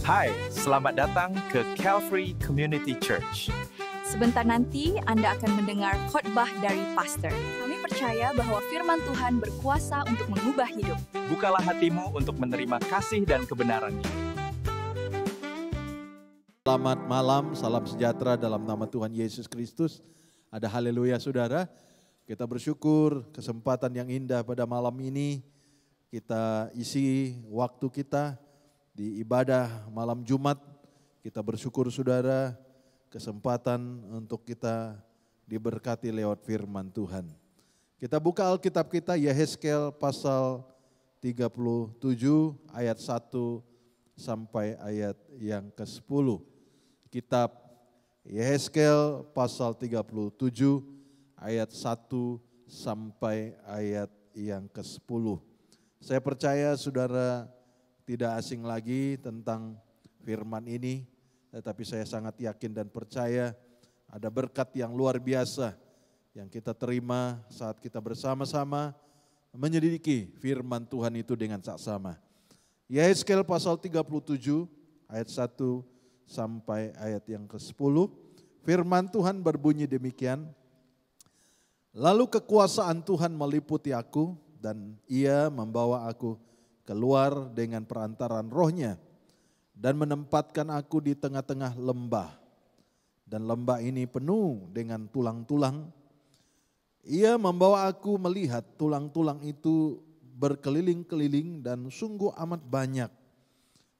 Hai, selamat datang ke Calvary Community Church. Sebentar nanti Anda akan mendengar khotbah dari pastor. Kami percaya bahwa firman Tuhan berkuasa untuk mengubah hidup. Bukalah hatimu untuk menerima kasih dan kebenarannya. Selamat malam, salam sejahtera dalam nama Tuhan Yesus Kristus. Ada haleluya saudara. Kita bersyukur kesempatan yang indah pada malam ini. Kita isi waktu kita di ibadah malam Jumat. Kita bersyukur saudara kesempatan untuk kita diberkati lewat firman Tuhan. Kita buka Alkitab kita Yehezkel pasal 37 ayat 1 sampai ayat yang ke-10. Kitab Yehezkel pasal 37 ayat 1 sampai ayat yang ke-10. Saya percaya saudara tidak asing lagi tentang firman ini, tetapi saya sangat yakin dan percaya ada berkat yang luar biasa yang kita terima saat kita bersama-sama menyelidiki firman Tuhan itu dengan saksama. Yehezkel pasal 37 ayat 1 sampai ayat yang ke-10. Firman Tuhan berbunyi demikian. Lalu kekuasaan Tuhan meliputi aku dan ia membawa aku keluar dengan perantaran rohnya dan menempatkan aku di tengah-tengah lembah. Dan lembah ini penuh dengan tulang-tulang. Ia membawa aku melihat tulang-tulang itu berkeliling-keliling dan sungguh amat banyak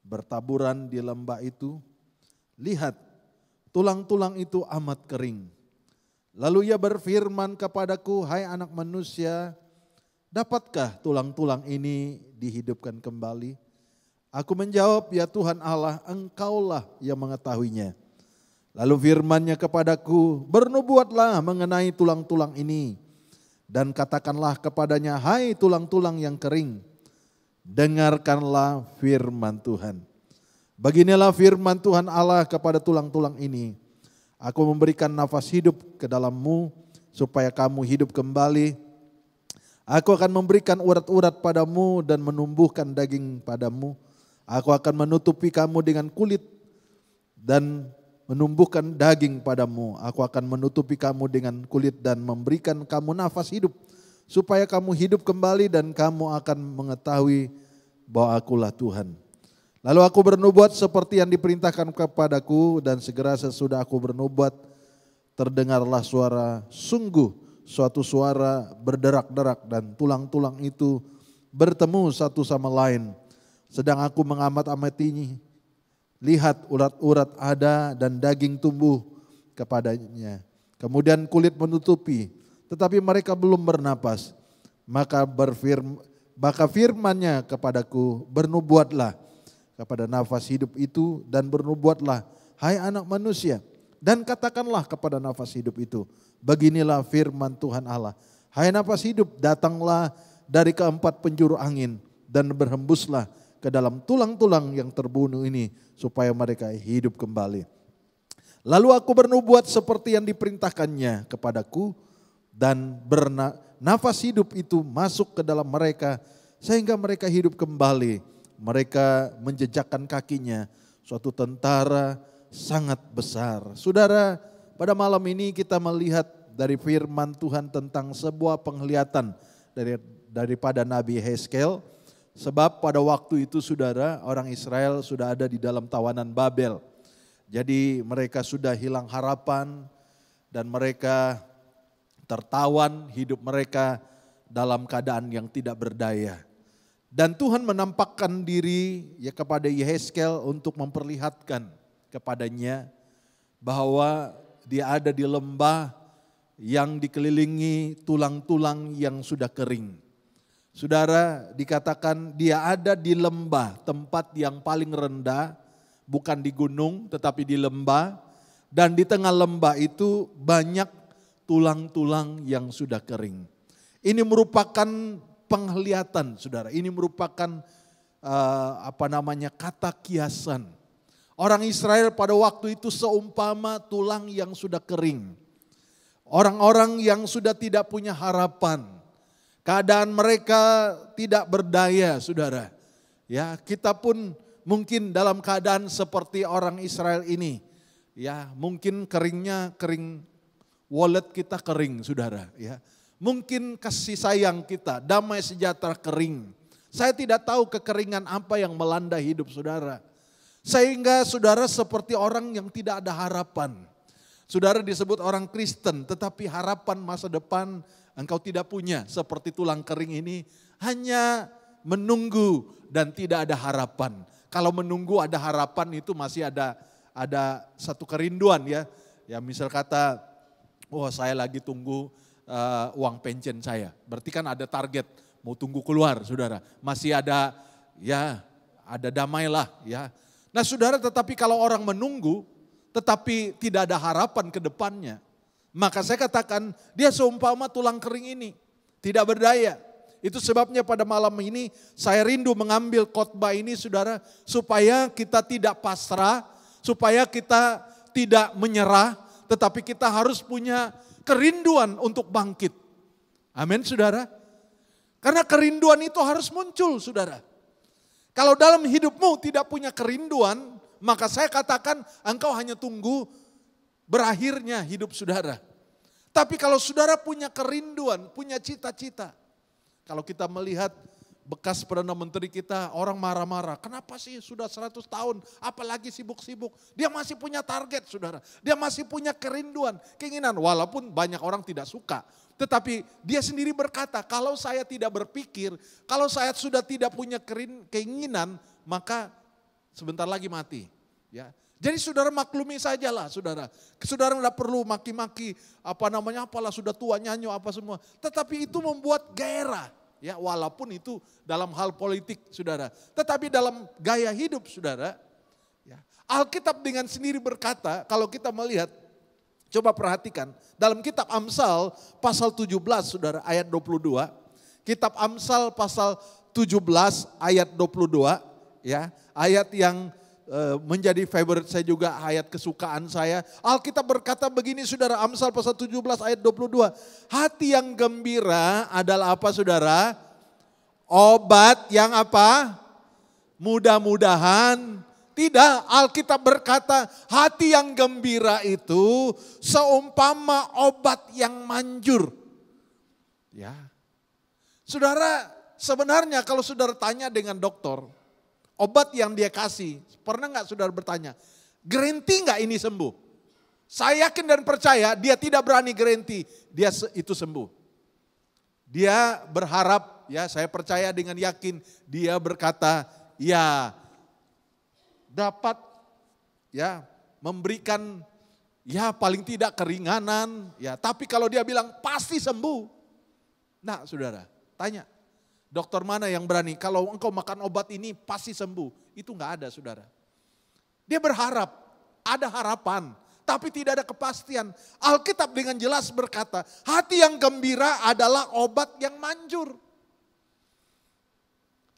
bertaburan di lembah itu. Lihat, tulang-tulang itu amat kering. Lalu ia berfirman kepadaku, hai anak manusia, dapatkah tulang-tulang ini dihidupkan kembali? Aku menjawab, ya Tuhan Allah, engkaulah yang mengetahuinya. Lalu firman-Nya kepadaku, bernubuatlah mengenai tulang-tulang ini. Dan katakanlah kepadanya, hai tulang-tulang yang kering, dengarkanlah firman Tuhan. Beginilah firman Tuhan Allah kepada tulang-tulang ini. Aku memberikan nafas hidup ke dalammu supaya kamu hidup kembali. Aku akan memberikan urat-urat padamu dan menumbuhkan daging padamu. Aku akan menutupi kamu dengan kulit dan menumbuhkan daging padamu. Aku akan menutupi kamu dengan kulit dan memberikan kamu nafas hidup. Supaya kamu hidup kembali dan kamu akan mengetahui bahwa akulah Tuhan. Lalu aku bernubuat seperti yang diperintahkan kepadaku dan segera sesudah aku bernubuat terdengarlah suara sungguh suatu suara berderak-derak dan tulang-tulang itu bertemu satu sama lain. Sedang aku mengamat-amatinya, lihat urat-urat ada dan daging tumbuh kepadanya. Kemudian kulit menutupi, tetapi mereka belum bernapas. Maka firman-Nya kepadaku, bernubuatlah kepada nafas hidup itu dan bernubuatlah, hai anak manusia, dan katakanlah kepada nafas hidup itu, beginilah firman Tuhan Allah. Hai nafas hidup, datanglah dari keempat penjuru angin dan berhembuslah ke dalam tulang-tulang yang terbunuh ini supaya mereka hidup kembali. Lalu aku bernubuat seperti yang diperintahkannya kepadaku dan nafas hidup itu masuk ke dalam mereka sehingga mereka hidup kembali. Mereka menjejakkan kakinya suatu tentara sangat besar. Saudara, pada malam ini kita melihat dari firman Tuhan tentang sebuah penglihatan daripada Nabi Yehezkel. Sebab pada waktu itu saudara, orang Israel sudah ada di dalam tawanan Babel. Jadi mereka sudah hilang harapan dan mereka tertawan, hidup mereka dalam keadaan yang tidak berdaya. Dan Tuhan menampakkan diri ya kepada Yehezkel untuk memperlihatkan kepadanya bahwa dia ada di lembah yang dikelilingi tulang-tulang yang sudah kering. Saudara, dikatakan dia ada di lembah, tempat yang paling rendah, bukan di gunung tetapi di lembah. Dan di tengah lembah itu banyak tulang-tulang yang sudah kering. Ini merupakan penglihatan saudara, ini merupakan kata kiasan. Orang Israel pada waktu itu seumpama tulang yang sudah kering. Orang-orang yang sudah tidak punya harapan. Keadaan mereka tidak berdaya saudara. Ya, kita pun mungkin dalam keadaan seperti orang Israel ini. Ya, mungkin kering wallet kita kering, saudara. Ya, mungkin kasih sayang kita, damai sejahtera kering. Saya tidak tahu kekeringan apa yang melanda hidup saudara. Sehingga saudara seperti orang yang tidak ada harapan. Saudara disebut orang Kristen, tetapi harapan masa depan engkau tidak punya. Seperti tulang kering ini hanya menunggu dan tidak ada harapan. Kalau menunggu ada harapan itu masih ada satu kerinduan ya. Ya misal kata, oh saya lagi tunggu uang pensiun saya. Berarti kan ada target, mau tunggu keluar saudara. Masih ada damailah ya. Nah saudara, tetapi kalau orang menunggu, tetapi tidak ada harapan ke depannya, maka saya katakan dia seumpama tulang kering ini, tidak berdaya. Itu sebabnya pada malam ini saya rindu mengambil khotbah ini saudara, supaya kita tidak pasrah, supaya kita tidak menyerah, tetapi kita harus punya kerinduan untuk bangkit. Amin saudara. Karena kerinduan itu harus muncul saudara. Kalau dalam hidupmu tidak punya kerinduan, maka saya katakan engkau hanya tunggu berakhirnya hidup saudara. Tapi kalau saudara punya kerinduan, punya cita-cita. Kalau kita melihat bekas Perdana Menteri kita, orang marah-marah. Kenapa sih sudah 100 tahun, apalagi sibuk-sibuk. Dia masih punya target saudara. Dia masih punya kerinduan, keinginan. Walaupun banyak orang tidak suka. Tetapi dia sendiri berkata, kalau saya tidak berpikir, kalau saya sudah tidak punya keinginan, maka sebentar lagi mati. Ya. Jadi saudara maklumi sajalah saudara. Saudara tidak perlu maki-maki apalah sudah tua nyanyo apa semua. Tetapi itu membuat gairah. Ya, walaupun itu dalam hal politik saudara. Tetapi dalam gaya hidup saudara. Ya, Alkitab dengan sendiri berkata, kalau kita melihat, coba perhatikan. Dalam kitab Amsal pasal 17 saudara ayat 22. Kitab Amsal pasal 17 ayat 22. Ya, ayat yang menjadi favorite saya juga, ayat kesukaan saya. Alkitab berkata begini saudara, Amsal pasal 17 ayat 22. Hati yang gembira adalah apa saudara? Obat yang apa? Mudah-mudahan. Tidak, Alkitab berkata hati yang gembira itu seumpama obat yang manjur. Ya. Saudara, sebenarnya kalau saudara tanya dengan dokter, obat yang dia kasih, pernah nggak saudara bertanya, garanti nggak ini sembuh? Saya yakin dan percaya dia tidak berani garanti dia itu sembuh. Dia berharap, ya saya percaya dengan yakin, dia berkata, ya dapat ya memberikan ya paling tidak keringanan, ya tapi kalau dia bilang pasti sembuh. Nah saudara, tanya. Dokter mana yang berani, kalau engkau makan obat ini pasti sembuh. Itu enggak ada saudara. Dia berharap, ada harapan, tapi tidak ada kepastian. Alkitab dengan jelas berkata, hati yang gembira adalah obat yang manjur.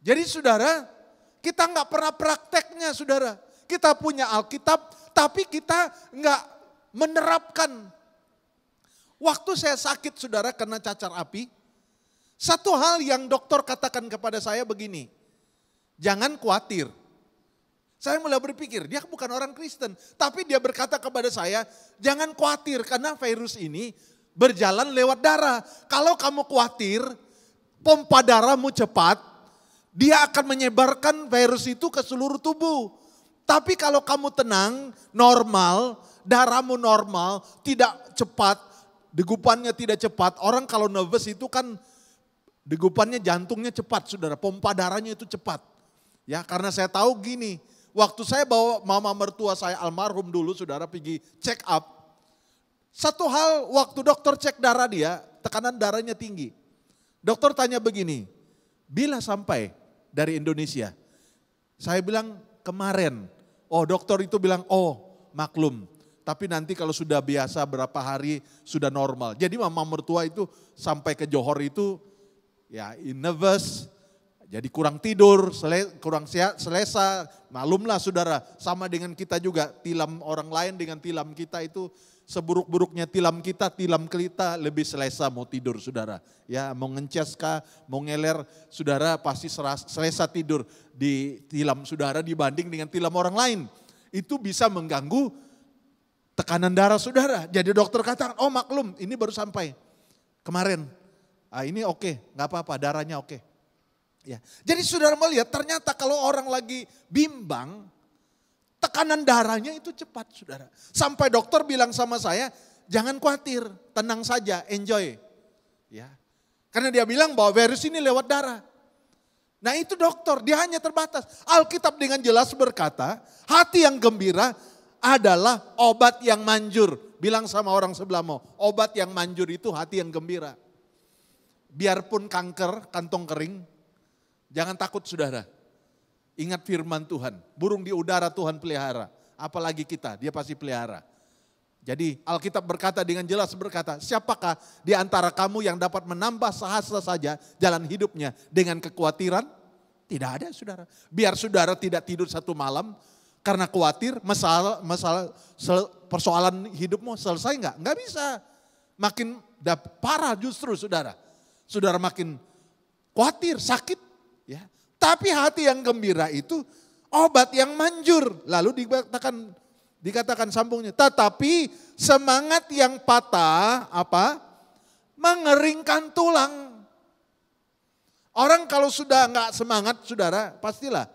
Jadi saudara, kita enggak pernah prakteknya saudara. Kita punya Alkitab, tapi kita enggak menerapkan. Waktu saya sakit saudara kena cacar api, satu hal yang dokter katakan kepada saya begini, jangan khawatir. Saya mulai berpikir, dia bukan orang Kristen. Tapi dia berkata kepada saya, jangan khawatir karena virus ini berjalan lewat darah. Kalau kamu khawatir, pompa darahmu cepat, dia akan menyebarkan virus itu ke seluruh tubuh. Tapi kalau kamu tenang, normal, darahmu normal, tidak cepat, degupannya tidak cepat. Orang kalau nervous itu kan degupannya jantungnya cepat saudara, pompa darahnya itu cepat. Ya karena saya tahu gini, waktu saya bawa mama mertua saya almarhum dulu saudara pergi check up. Satu hal waktu dokter cek darah dia, tekanan darahnya tinggi. Dokter tanya begini, bila sampai dari Indonesia? Saya bilang kemarin. Oh dokter itu bilang oh maklum. Tapi nanti kalau sudah biasa berapa hari sudah normal. Jadi mama mertua itu sampai ke Johor itu ya nervous, Jadi kurang tidur, kurang selesa, malumlah saudara, sama dengan kita juga, tilam orang lain dengan tilam kita itu seburuk-buruknya tilam kita lebih selesa mau tidur saudara. Ya mau ngencas kah, mau ngeler, saudara pasti selesa tidur di tilam saudara dibanding dengan tilam orang lain. Itu bisa mengganggu tekanan darah saudara. Jadi dokter katakan, oh maklum ini baru sampai kemarin. Ini oke, gak apa-apa darahnya oke. Ya. Jadi saudara melihat ternyata kalau orang lagi bimbang, tekanan darahnya itu cepat saudara. Sampai dokter bilang sama saya, jangan khawatir, tenang saja, enjoy. Ya. Karena dia bilang bahwa virus ini lewat darah. Nah itu dokter, dia hanya terbatas. Alkitab dengan jelas berkata, hati yang gembira adalah obat yang manjur. Bilang sama orang sebelahmu, obat yang manjur itu hati yang gembira. Biarpun kanker, kantong kering, jangan takut saudara. Ingat firman Tuhan, burung di udara Tuhan pelihara. Apalagi kita, dia pasti pelihara. Jadi Alkitab berkata dengan jelas berkata, siapakah di antara kamu yang dapat menambah sehasta saja jalan hidupnya dengan kekhawatiran? Tidak ada saudara. Biar saudara tidak tidur satu malam karena khawatir persoalan hidupmu selesai enggak? Enggak bisa. Makin parah justru saudara. Saudara makin khawatir, sakit. Ya. Tapi hati yang gembira itu obat yang manjur. Lalu dikatakan sambungnya. Tetapi semangat yang patah apa? Mengeringkan tulang. Orang kalau sudah enggak semangat saudara pastilah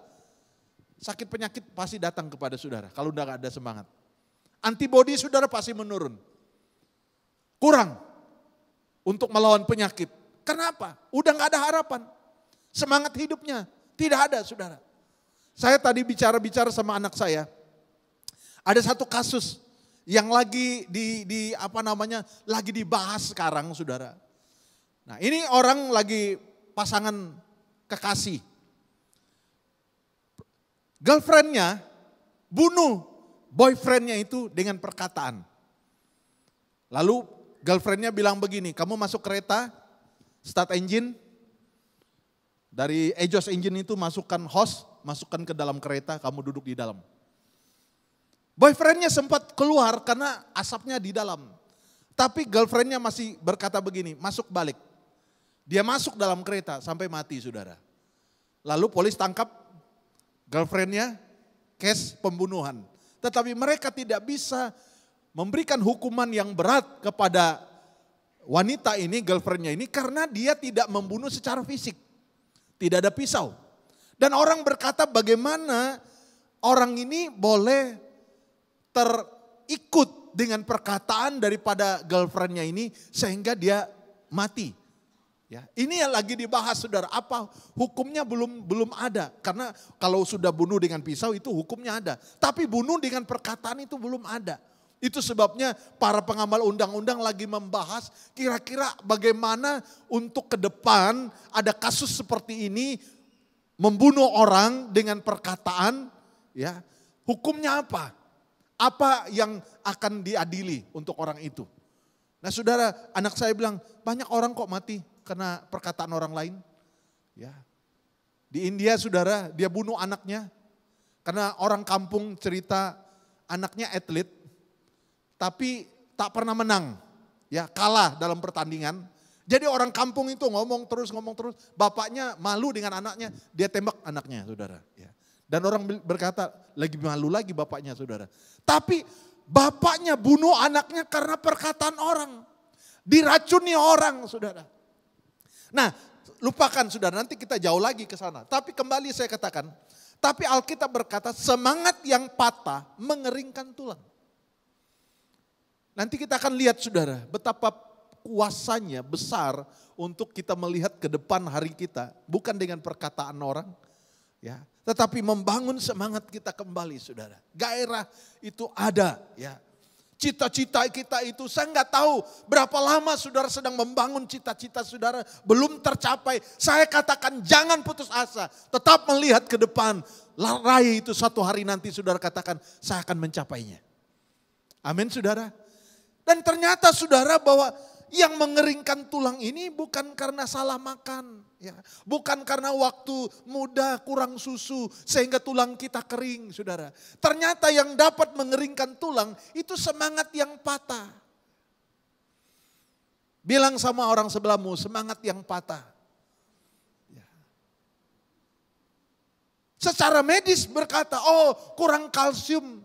sakit penyakit pasti datang kepada saudara. Kalau udah enggak ada semangat. Antibodi saudara pasti menurun. Kurang untuk melawan penyakit. Kenapa? Udah gak ada harapan. Semangat hidupnya tidak ada saudara. Saya tadi bicara sama anak saya. Ada satu kasus yang lagi lagi dibahas sekarang saudara. Nah ini orang lagi pasangan kekasih. Girlfriendnya bunuh boyfriendnya itu dengan perkataan. Lalu girlfriendnya bilang begini, kamu masuk kereta, start engine, dari exhaust engine itu masukkan hose, masukkan ke dalam kereta, kamu duduk di dalam. Boyfriendnya sempat keluar karena asapnya di dalam. Tapi girlfriendnya masih berkata begini, masuk balik. Dia masuk dalam kereta sampai mati saudara. Lalu polis tangkap girlfriendnya, case pembunuhan. Tetapi mereka tidak bisa memberikan hukuman yang berat kepada wanita ini, girlfriendnya ini, karena dia tidak membunuh secara fisik. Tidak ada pisau. Dan orang berkata bagaimana orang ini boleh terikut dengan perkataan daripada girlfriendnya ini sehingga dia mati. Ya, ini yang lagi dibahas saudara, apa hukumnya belum ada. Karena kalau sudah bunuh dengan pisau itu hukumnya ada. Tapi bunuh dengan perkataan itu belum ada. Itu sebabnya para pengamal undang-undang lagi membahas kira-kira bagaimana untuk ke depan ada kasus seperti ini membunuh orang dengan perkataan, ya hukumnya apa? Apa yang akan diadili untuk orang itu? Nah saudara, anak saya bilang banyak orang kok mati karena perkataan orang lain. Ya, di India saudara dia bunuh anaknya karena orang kampung cerita anaknya atlet. Tapi tak pernah menang, ya kalah dalam pertandingan. Jadi orang kampung itu ngomong terus, bapaknya malu dengan anaknya, dia tembak anaknya saudara. Ya. Dan orang berkata, lagi malu lagi bapaknya saudara. Tapi bapaknya bunuh anaknya karena perkataan orang, diracuni orang saudara. Nah lupakan saudara, nanti kita jauh lagi ke sana. Tapi kembali saya katakan, tapi Alkitab berkata semangat yang patah mengeringkan tulang. Nanti kita akan lihat saudara betapa kuasanya besar untuk kita melihat ke depan hari kita. Bukan dengan perkataan orang, ya, tetapi membangun semangat kita kembali saudara. Gairah itu ada ya. Cita-cita kita itu saya nggak tahu berapa lama saudara sedang membangun cita-cita saudara belum tercapai. Saya katakan jangan putus asa. Tetap melihat ke depan. Raih itu suatu hari nanti saudara katakan saya akan mencapainya. Amin saudara. Dan ternyata saudara bahwa Yang mengeringkan tulang ini bukan karena salah makan, ya, bukan karena waktu muda kurang susu sehingga tulang kita kering, saudara. Ternyata yang dapat mengeringkan tulang itu semangat yang patah. Bilang sama orang sebelahmu, semangat yang patah. Ya. Secara medis berkata, oh kurang kalsium,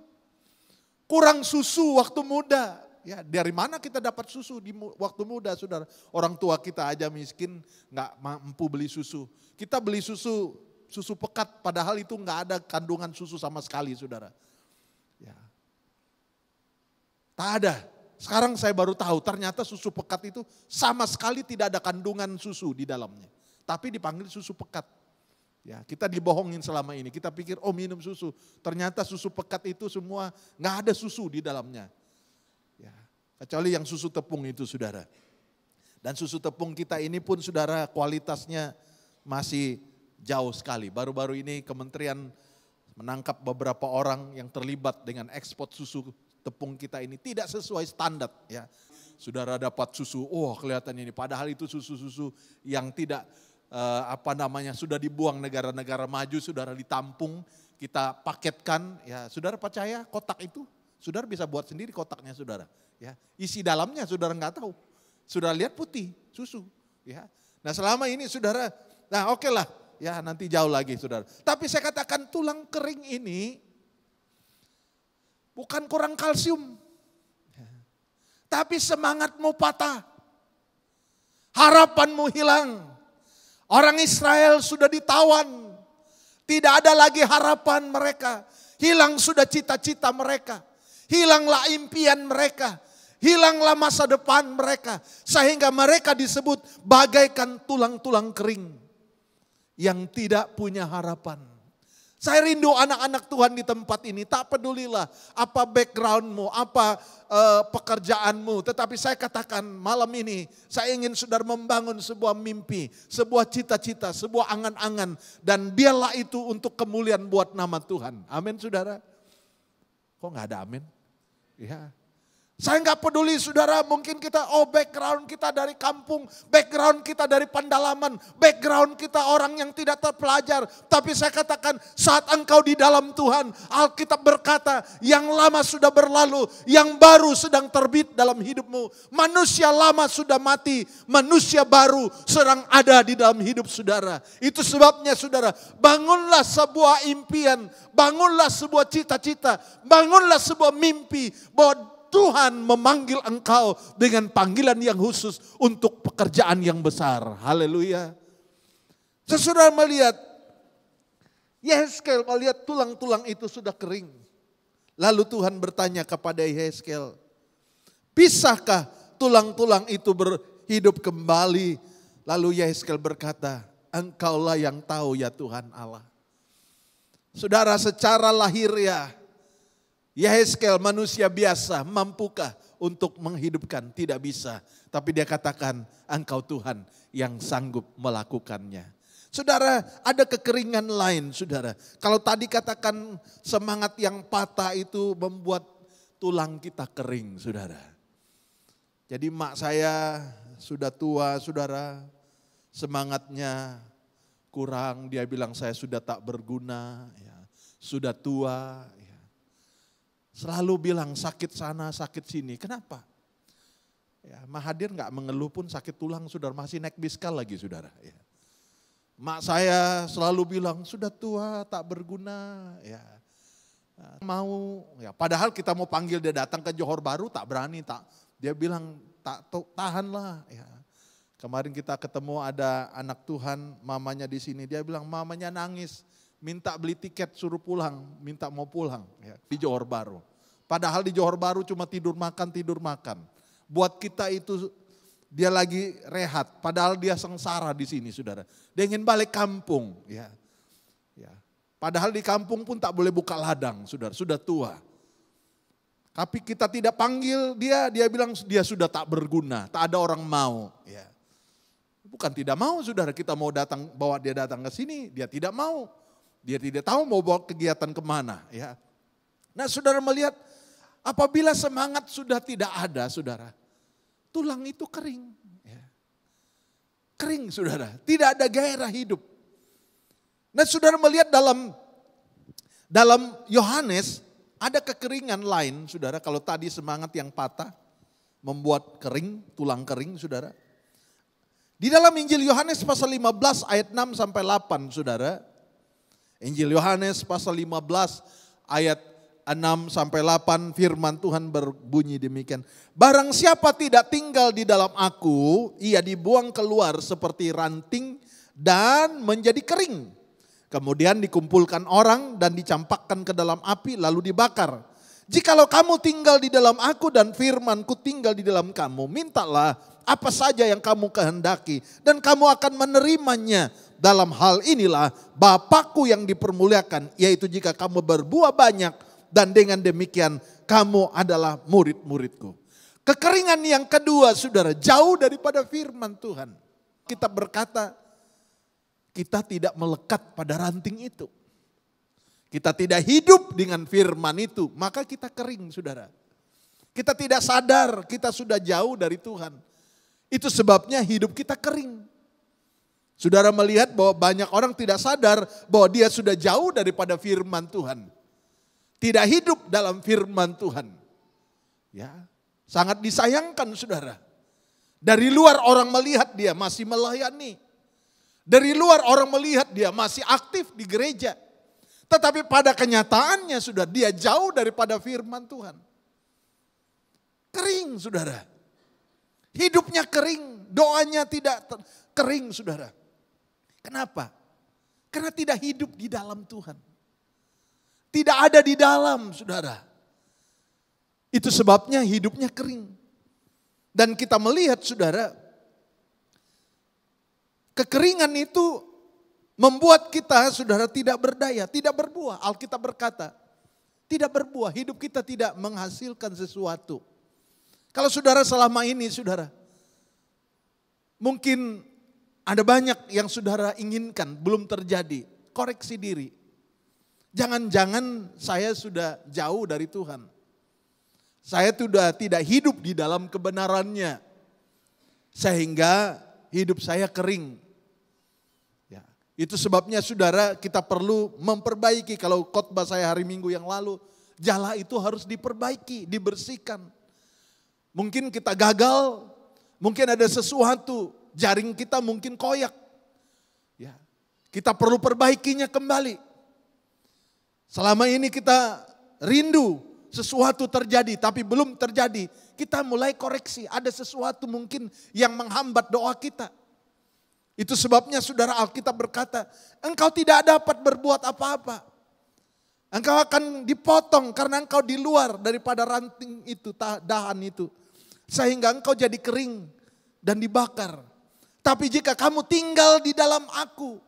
kurang susu waktu muda. Ya, dari mana kita dapat susu di waktu muda, saudara? Orang tua kita aja miskin, nggak mampu beli susu. Kita beli susu pekat, padahal itu nggak ada kandungan susu sama sekali, saudara. Ya. Tak ada. Sekarang saya baru tahu, ternyata susu pekat itu sama sekali tidak ada kandungan susu di dalamnya. Tapi dipanggil susu pekat. Ya, kita dibohongin selama ini, kita pikir oh minum susu. Ternyata susu pekat itu semua nggak ada susu di dalamnya. Ya, kecuali yang susu tepung itu, saudara. Dan susu tepung kita ini pun, saudara, kualitasnya masih jauh sekali. Baru-baru ini kementerian menangkap beberapa orang yang terlibat dengan ekspor susu tepung kita ini tidak sesuai standar, ya. Saudara dapat susu, oh kelihatan ini, padahal itu susu-susu yang tidak sudah dibuang negara-negara maju, saudara, ditampung, kita paketkan, ya. Saudara percaya kotak itu, saudara bisa buat sendiri kotaknya, saudara, ya. Isi dalamnya saudara nggak tahu, saudara lihat putih susu, ya. Nah selama ini saudara, nah oke lah, ya nanti jauh lagi, saudara. Tapi saya katakan tulang kering ini bukan kurang kalsium, tapi semangatmu patah, harapanmu hilang. Orang Israel sudah ditawan, tidak ada lagi harapan mereka, hilang sudah cita-cita mereka, hilanglah impian mereka, hilanglah masa depan mereka, sehingga mereka disebut bagaikan tulang-tulang kering yang tidak punya harapan. Saya rindu anak-anak Tuhan di tempat ini, tak pedulilah apa backgroundmu, apa pekerjaanmu. Tetapi saya katakan malam ini, saya ingin saudara membangun sebuah mimpi, sebuah cita-cita, sebuah angan-angan. Dan biarlah itu untuk kemuliaan buat nama Tuhan. Amin, saudara. Kok gak ada amin? Ya. Saya nggak peduli, saudara, mungkin kita, background kita dari kampung, background kita dari pendalaman, background kita orang yang tidak terpelajar. Tapi saya katakan saat engkau di dalam Tuhan, Alkitab berkata yang lama sudah berlalu, yang baru sedang terbit dalam hidupmu. Manusia lama sudah mati, manusia baru sedang ada di dalam hidup saudara. Itu sebabnya saudara, bangunlah sebuah impian, bangunlah sebuah cita-cita, bangunlah sebuah mimpi bahwa Tuhan memanggil engkau dengan panggilan yang khusus untuk pekerjaan yang besar. Haleluya. Sesudah melihat, Yehezkel melihat tulang-tulang itu sudah kering. Lalu Tuhan bertanya kepada Yehezkel, bisakah tulang-tulang itu berhidup kembali? Lalu Yehezkel berkata, engkaulah yang tahu ya Tuhan Allah. Saudara, secara lahiriah, Yehezkel manusia biasa, mampukah untuk menghidupkan? Tidak bisa. Tapi dia katakan, engkau Tuhan yang sanggup melakukannya. Saudara, ada kekeringan lain, saudara. Kalau tadi katakan semangat yang patah itu membuat tulang kita kering, saudara. Jadi mak saya sudah tua, saudara. Semangatnya kurang, dia bilang saya sudah tak berguna, ya. Sudah tua, ya. Selalu bilang sakit sana, sakit sini. Kenapa? Ya, Mahathir nggak mengeluh pun sakit tulang, saudara, masih naik biskal lagi, saudara. Ya. Mak saya selalu bilang sudah tua, tak berguna. Ya. Mau, ya. Padahal kita mau panggil dia datang ke Johor Bahru, tak berani, tak. Dia bilang tak tahanlah. Ya. Kemarin kita ketemu ada anak Tuhan, mamanya di sini. Dia bilang mamanya nangis, minta beli tiket suruh pulang, minta mau pulang, ya, di Johor Bahru. Padahal di Johor Bahru cuma tidur makan. Buat kita itu dia lagi rehat, padahal dia sengsara di sini, saudara. Dia ingin balik kampung, ya. Ya. Padahal di kampung pun tak boleh buka ladang, saudara, sudah tua. Tapi kita tidak panggil dia, dia bilang dia sudah tak berguna, tak ada orang mau, ya. Bukan tidak mau, saudara, kita mau datang, bawa dia datang ke sini, dia tidak mau. Dia tidak tahu mau bawa kegiatan kemana, ya. Nah, saudara melihat apabila semangat sudah tidak ada, saudara, tulang itu kering. Ya. Kering saudara, tidak ada gairah hidup. Nah saudara melihat dalam Yohanes ada kekeringan lain saudara. Kalau tadi semangat yang patah membuat kering, tulang kering saudara. Di dalam Injil Yohanes pasal 15 ayat 6 sampai 8 saudara. Injil Yohanes pasal 15 ayat 6 sampai 8 firman Tuhan berbunyi demikian. Barang siapa tidak tinggal di dalam aku, ia dibuang keluar seperti ranting dan menjadi kering. Kemudian dikumpulkan orang dan dicampakkan ke dalam api lalu dibakar. Jikalau kamu tinggal di dalam aku dan firmanku tinggal di dalam kamu, mintalah apa saja yang kamu kehendaki dan kamu akan menerimanya. Dalam hal inilah Bapakku yang dipermuliakan, yaitu jika kamu berbuah banyak dan dengan demikian kamu adalah murid-muridku. Kekeringan yang kedua saudara, jauh daripada firman Tuhan. Kita berkata kita tidak melekat pada ranting itu. Kita tidak hidup dengan firman itu, maka kita kering saudara. Kita tidak sadar kita sudah jauh dari Tuhan. Itu sebabnya hidup kita kering. Saudara melihat bahwa banyak orang tidak sadar bahwa dia sudah jauh daripada firman Tuhan. Tidak hidup dalam firman Tuhan. Ya, sangat disayangkan saudara. Dari luar orang melihat dia masih melayani. Dari luar orang melihat dia masih aktif di gereja. Tetapi pada kenyataannya sudah dia jauh daripada firman Tuhan. Kering saudara. Hidupnya kering, doanya tidak kering saudara. Kenapa? Karena tidak hidup di dalam Tuhan. Tidak ada di dalam saudara. Itu sebabnya hidupnya kering. Dan kita melihat saudara, kekeringan itu membuat kita saudara tidak berdaya, tidak berbuah. Alkitab berkata, tidak berbuah, hidup kita tidak menghasilkan sesuatu. Kalau saudara selama ini saudara, mungkin ada banyak yang saudara inginkan belum terjadi, koreksi diri. Jangan-jangan saya sudah jauh dari Tuhan. Saya sudah tidak hidup di dalam kebenarannya. Sehingga hidup saya kering. Itu sebabnya saudara kita perlu memperbaiki. Kalau khotbah saya hari Minggu yang lalu, jala itu harus diperbaiki, dibersihkan. Mungkin kita gagal, mungkin ada sesuatu, jaring kita mungkin koyak. Ya, kita perlu perbaikinya kembali. Selama ini kita rindu sesuatu terjadi tapi belum terjadi. Kita mulai koreksi, ada sesuatu mungkin yang menghambat doa kita. Itu sebabnya saudara Alkitab berkata, engkau tidak dapat berbuat apa-apa. Engkau akan dipotong karena engkau di luar daripada ranting itu, dahan itu. Sehingga engkau jadi kering dan dibakar. Tapi jika kamu tinggal di dalam aku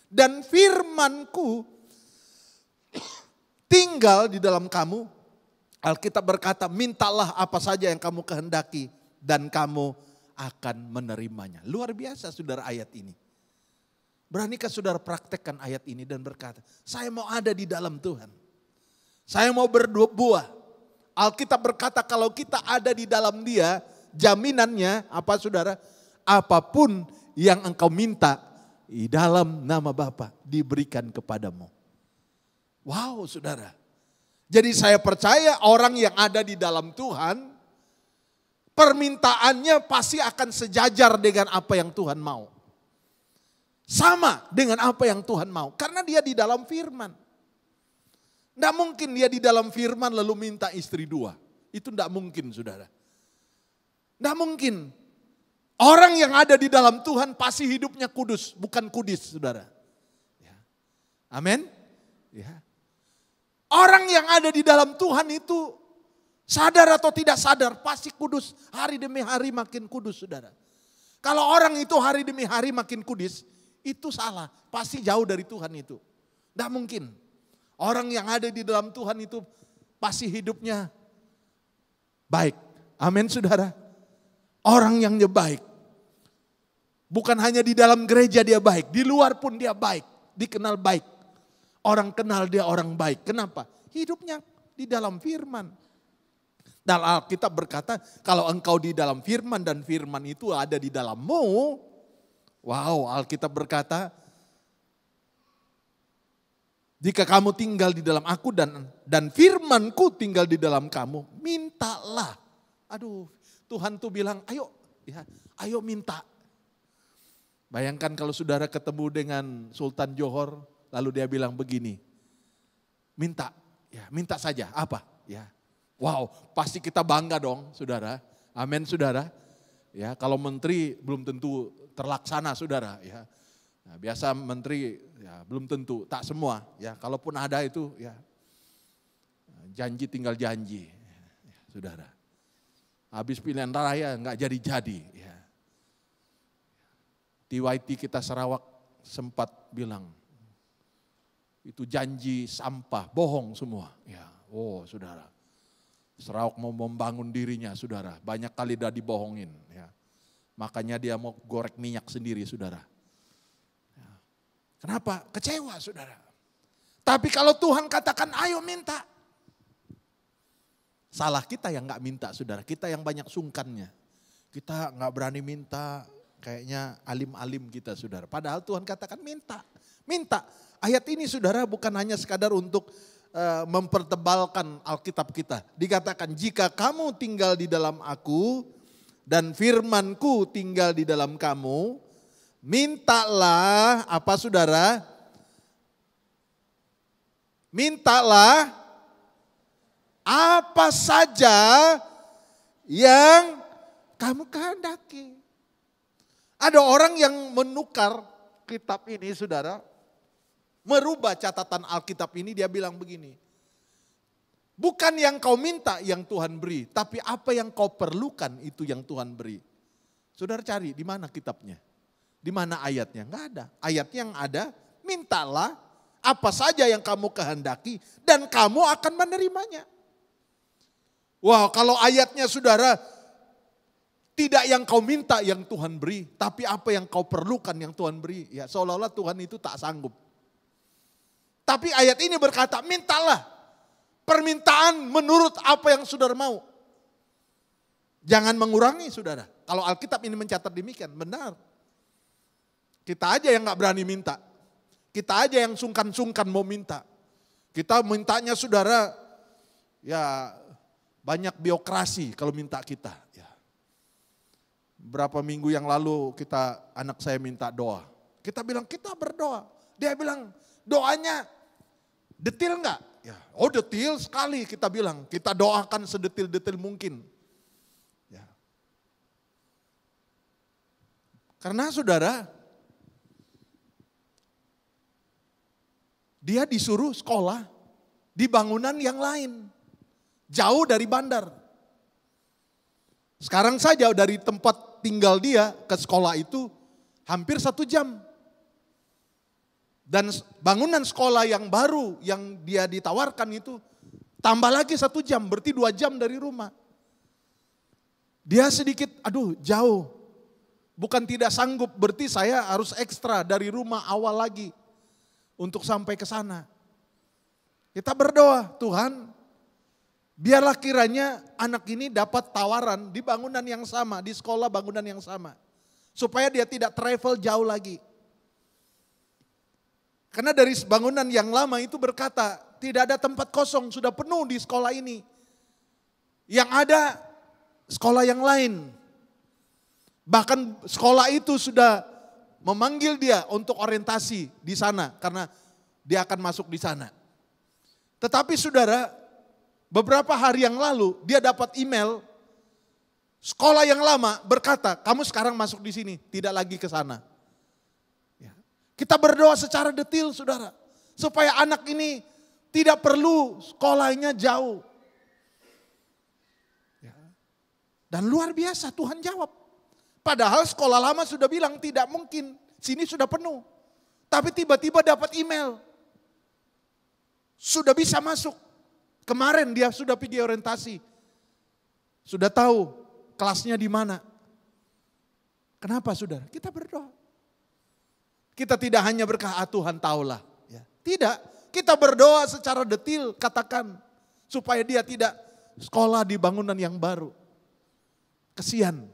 dan firmanku tinggal di dalam kamu, Alkitab berkata, mintalah apa saja yang kamu kehendaki dan kamu akan menerimanya. Luar biasa saudara ayat ini. Beranikah saudara praktekkan ayat ini dan berkata, saya mau ada di dalam Tuhan. Saya mau berbuah. Alkitab berkata kalau kita ada di dalam Dia, jaminannya apa saudara? Apapun yang engkau minta di dalam nama Bapa diberikan kepadamu. Wow saudara. Jadi saya percaya orang yang ada di dalam Tuhan, permintaannya pasti akan sejajar dengan apa yang Tuhan mau. Sama dengan apa yang Tuhan mau. Karena dia di dalam firman. Tidak mungkin dia di dalam firman lalu minta istri 2. Itu tidak mungkin saudara. Tidak mungkin. Orang yang ada di dalam Tuhan pasti hidupnya kudus. Bukan kudis saudara. Ya. Amin. Ya. Orang yang ada di dalam Tuhan itu sadar atau tidak sadar pasti kudus. Hari demi hari makin kudus saudara. Kalau orang itu hari demi hari makin kudus, itu salah. Pasti jauh dari Tuhan itu. Tidak mungkin. Orang yang ada di dalam Tuhan itu pasti hidupnya baik. Amin saudara. Orang yang baik. Bukan hanya di dalam gereja dia baik. Di luar pun dia baik. Dikenal baik. Orang kenal dia orang baik. Kenapa? Hidupnya di dalam firman. Dan Alkitab berkata, kalau engkau di dalam firman dan firman itu ada di dalammu. Wow, Alkitab berkata, jika kamu tinggal di dalam aku dan firmanku tinggal di dalam kamu, mintalah. Aduh, Tuhan tuh bilang, ayo, ya, ayo minta. Bayangkan kalau saudara ketemu dengan Sultan Johor, lalu dia bilang begini, minta, ya minta saja, apa? Ya, wow, pasti kita bangga dong, saudara. Amin, saudara. Ya, kalau menteri belum tentu terlaksana, saudara. Ya, nah, biasa menteri ya belum tentu, tak semua. Ya, kalaupun ada itu, ya janji tinggal janji, ya, saudara. Habis pilihan raya nggak jadi-jadi. Ya. TYT kita Sarawak sempat bilang, itu janji sampah, bohong semua. Ya, oh saudara. Sarawak mau membangun dirinya, saudara. Banyak kali dah dibohongin. Ya. Makanya dia mau gorek minyak sendiri, saudara. Ya. Kenapa? Kecewa, saudara. Tapi kalau Tuhan katakan, ayo minta. Salah kita yang nggak minta, saudara. Kita yang banyak sungkannya. Kita nggak berani minta, kayaknya alim-alim kita, saudara. Padahal Tuhan katakan minta, minta. Ayat ini, saudara, bukan hanya sekadar untuk mempertebalkan Alkitab kita. Dikatakan, jika kamu tinggal di dalam aku dan firmanku tinggal di dalam kamu, mintalah apa, saudara? Mintalah apa saja yang kamu kehendaki. Ada orang yang menukar kitab ini, saudara. Merubah catatan Alkitab ini, dia bilang begini. Bukan yang kau minta yang Tuhan beri, tapi apa yang kau perlukan itu yang Tuhan beri. Saudara cari di mana kitabnya? Di mana ayatnya? Enggak ada. Ayatnya yang ada, mintalah apa saja yang kamu kehendaki dan kamu akan menerimanya. Wow, kalau ayatnya, saudara, tidak yang kau minta yang Tuhan beri, tapi apa yang kau perlukan yang Tuhan beri. Ya, seolah-olah Tuhan itu tak sanggup. Tapi ayat ini berkata, mintalah permintaan menurut apa yang saudara mau. Jangan mengurangi, saudara. Kalau Alkitab ini mencatat demikian, benar. Kita aja yang gak berani minta. Kita aja yang sungkan-sungkan mau minta. Kita mintanya, saudara, ya banyak biokrasi kalau minta kita. Ya. Berapa minggu yang lalu anak saya minta doa. Kita bilang kita berdoa. Dia bilang, doanya detil enggak? Ya, oh detil sekali kita bilang. Kita doakan sedetil-detil mungkin. Ya. Karena, saudara, dia disuruh sekolah di bangunan yang lain. Jauh dari bandar. Sekarang saja dari tempat tinggal dia ke sekolah itu hampir 1 jam. Dan bangunan sekolah yang baru yang dia ditawarkan itu tambah lagi 1 jam, berarti 2 jam dari rumah. Dia sedikit, aduh jauh. Bukan tidak sanggup, berarti saya harus ekstra dari rumah awal lagi untuk sampai ke sana. Kita berdoa, Tuhan, biarlah kiranya anak ini dapat tawaran di bangunan yang sama, di sekolah bangunan yang sama. Supaya dia tidak travel jauh lagi. Karena dari bangunan yang lama itu berkata, tidak ada tempat kosong, sudah penuh di sekolah ini. Yang ada sekolah yang lain. Bahkan sekolah itu sudah memanggil dia untuk orientasi di sana, karena dia akan masuk di sana. Tetapi, saudara, beberapa hari yang lalu dia dapat email, sekolah yang lama berkata, kamu sekarang masuk di sini, tidak lagi ke sana. Kita berdoa secara detil, saudara. Supaya anak ini tidak perlu sekolahnya jauh. Dan luar biasa Tuhan jawab. Padahal sekolah lama sudah bilang tidak mungkin. Sini sudah penuh. Tapi tiba-tiba dapat email. Sudah bisa masuk. Kemarin dia sudah pergi orientasi. Sudah tahu kelasnya di mana. Kenapa, saudara? Kita berdoa. Kita tidak hanya berkata, Tuhan tahulah. Ya. Tidak, kita berdoa secara detil, katakan. Supaya dia tidak sekolah di bangunan yang baru. Kesian.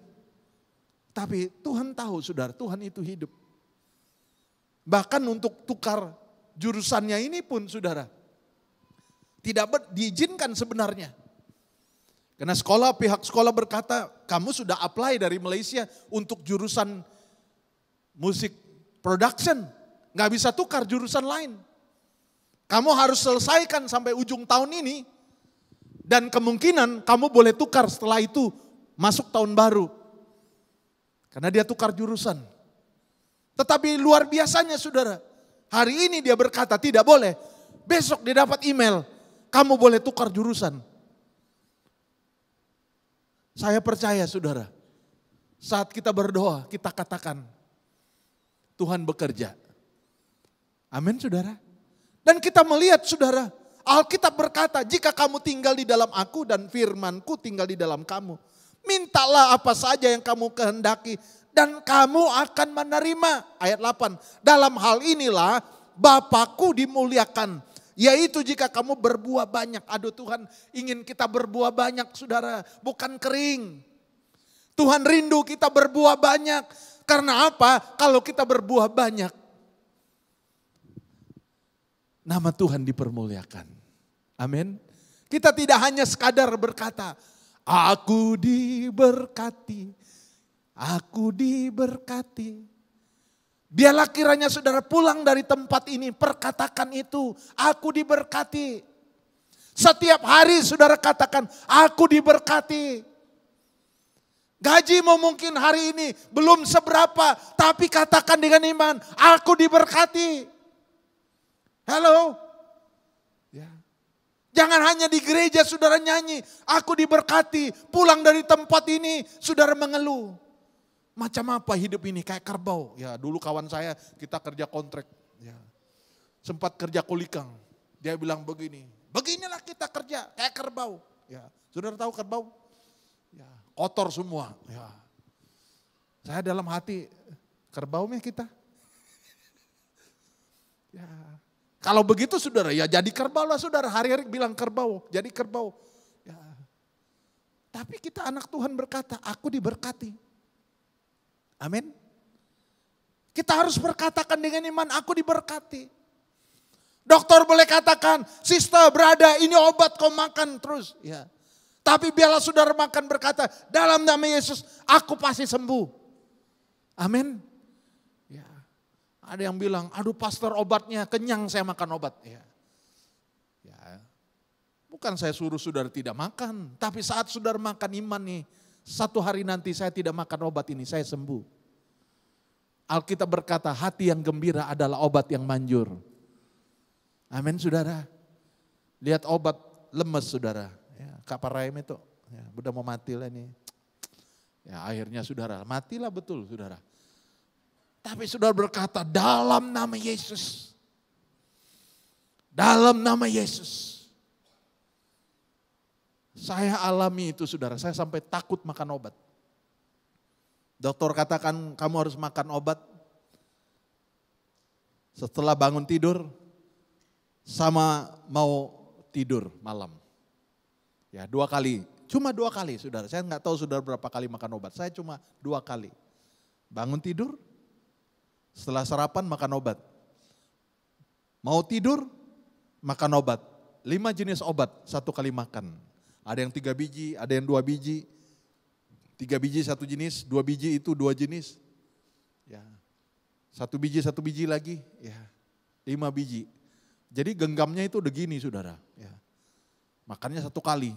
Tapi Tuhan tahu saudara, Tuhan itu hidup. Bahkan untuk tukar jurusannya ini pun saudara, tidak diizinkan sebenarnya. Karena pihak sekolah berkata, kamu sudah apply dari Malaysia untuk jurusan musik production. Gak bisa tukar jurusan lain. Kamu harus selesaikan sampai ujung tahun ini. Dan kemungkinan kamu boleh tukar setelah itu masuk tahun baru. Karena dia tukar jurusan. Tetapi luar biasanya saudara. Hari ini dia berkata tidak boleh. Besok dia dapat email. Kamu boleh tukar jurusan. Saya percaya saudara, saat kita berdoa, kita katakan, Tuhan bekerja. Amin saudara. Dan kita melihat saudara, Alkitab berkata, jika kamu tinggal di dalam aku dan firmanku tinggal di dalam kamu. Mintalah apa saja yang kamu kehendaki dan kamu akan menerima. Ayat 8, dalam hal inilah Bapakku dimuliakan. Yaitu jika kamu berbuah banyak. Aduh Tuhan ingin kita berbuah banyak saudara. Bukan kering. Tuhan rindu kita berbuah banyak. Karena apa? Kalau kita berbuah banyak. Nama Tuhan dipermuliakan. Amin. Kita tidak hanya sekadar berkata. Aku diberkati. Aku diberkati. Biarlah kiranya saudara pulang dari tempat ini, perkatakan itu, aku diberkati. Setiap hari saudara katakan, aku diberkati. Gajimu mungkin hari ini belum seberapa, tapi katakan dengan iman, aku diberkati. Halo? Ya. Jangan hanya di gereja saudara nyanyi, aku diberkati. Pulang dari tempat ini, saudara mengeluh. Macam apa hidup ini? Kayak kerbau. Ya dulu kawan saya kita kerja kontrak. Ya. Sempat kerja kulikang. Dia bilang begini. Beginilah kita kerja kayak kerbau. Ya. Saudara tahu kerbau? Ya. Kotor semua. Ya. Saya dalam hati kerbaunya kita. Ya. Kalau begitu saudara ya jadi kerbau lah saudara. Hari-hari bilang kerbau. Jadi kerbau. Ya. Tapi kita anak Tuhan berkata aku diberkati. Amin. Kita harus berkatakan dengan iman, aku diberkati. Dokter boleh katakan, sister, berada, ini obat kau makan terus. Ya. Tapi biarlah saudara makan berkata, dalam nama Yesus, aku pasti sembuh. Amin. Ya. Ada yang bilang, aduh pastor obatnya kenyang saya makan obat. Ya. Ya. Bukan saya suruh saudara tidak makan, tapi saat saudara makan iman nih, satu hari nanti saya tidak makan obat ini, saya sembuh. Alkitab berkata hati yang gembira adalah obat yang manjur. Amin saudara. Lihat obat lemes saudara. Ya, Kak Paraim itu ya, udah mau mati lah ini. Ya akhirnya saudara matilah betul saudara. Tapi saudara berkata dalam nama Yesus. Dalam nama Yesus. Saya alami itu saudara, saya sampai takut makan obat. Dokter katakan kamu harus makan obat. Setelah bangun tidur, sama mau tidur malam. Ya 2 kali, cuma 2 kali saudara. Saya nggak tahu saudara berapa kali makan obat, saya cuma 2 kali. Bangun tidur, setelah sarapan makan obat. Mau tidur, makan obat. 5 jenis obat, 1 kali makan. Ada yang 3 biji, ada yang 2 biji. 3 biji 1 jenis, 2 biji itu 2 jenis. Ya. 1 biji lagi, ya. 5 biji. Jadi genggamnya itu udah gini saudara. Ya. Makannya 1 kali.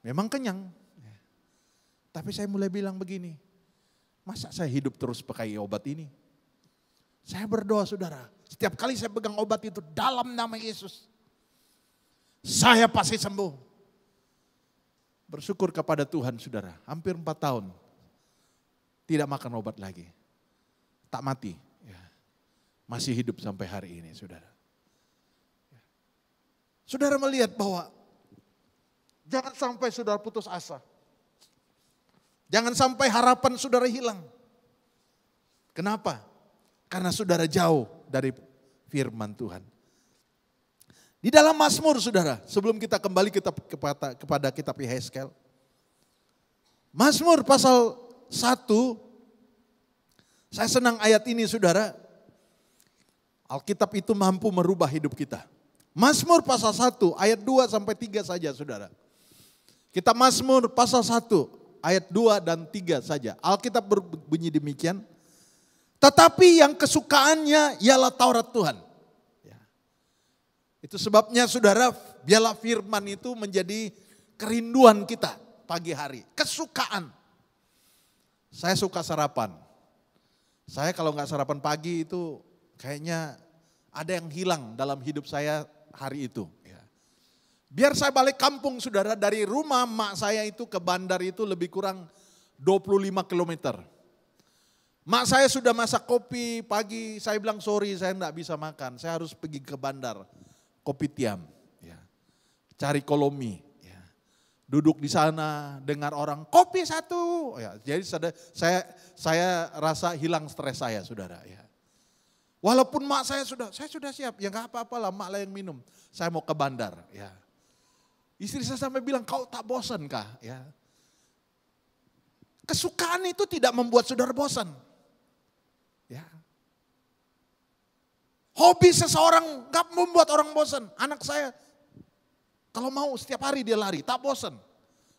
Memang kenyang. Ya. Tapi saya mulai bilang begini, masa saya hidup terus pakai obat ini? Saya berdoa saudara, setiap kali saya pegang obat itu dalam nama Yesus, saya pasti sembuh. Bersyukur kepada Tuhan saudara, hampir 4 tahun tidak makan obat lagi. Tak mati, ya. Masih hidup sampai hari ini saudara. Ya. Saudara melihat bahwa jangan sampai saudara putus asa. Jangan sampai harapan saudara hilang. Kenapa? Karena saudara jauh dari firman Tuhan. Di dalam Mazmur saudara, sebelum kita kembali kepada kitab Yehezkel. Mazmur pasal 1, saya senang ayat ini saudara. Alkitab itu mampu merubah hidup kita. Mazmur pasal 1 ayat 2 sampai 3 saja saudara. Kitab Mazmur pasal 1 ayat 2 dan 3 saja. Alkitab berbunyi demikian. Tetapi yang kesukaannya ialah Taurat Tuhan. Ya. Itu sebabnya saudara, biarlah firman itu menjadi kerinduan kita pagi hari. Kesukaan. Saya suka sarapan. Saya kalau nggak sarapan pagi itu kayaknya ada yang hilang dalam hidup saya hari itu. Ya. Biar saya balik kampung saudara, dari rumah mak saya itu ke bandar itu lebih kurang 25 kilometer. Mak saya sudah masak kopi pagi, saya bilang sorry saya enggak bisa makan. Saya harus pergi ke bandar, kopi tiam. Ya. Cari kolomi. Ya. Duduk di sana, dengar orang kopi 1. Ya. Jadi saya rasa hilang stres saya saudara. Ya. Walaupun mak saya sudah siap, ya enggak apa-apa lah mak lah yang minum. Saya mau ke bandar. Ya. Istri saya sampai bilang kau tak bosan kah? Ya. Kesukaan itu tidak membuat saudara bosan. Ya. Hobi seseorang gak membuat orang bosan. Anak saya kalau mau setiap hari dia lari, tak bosan.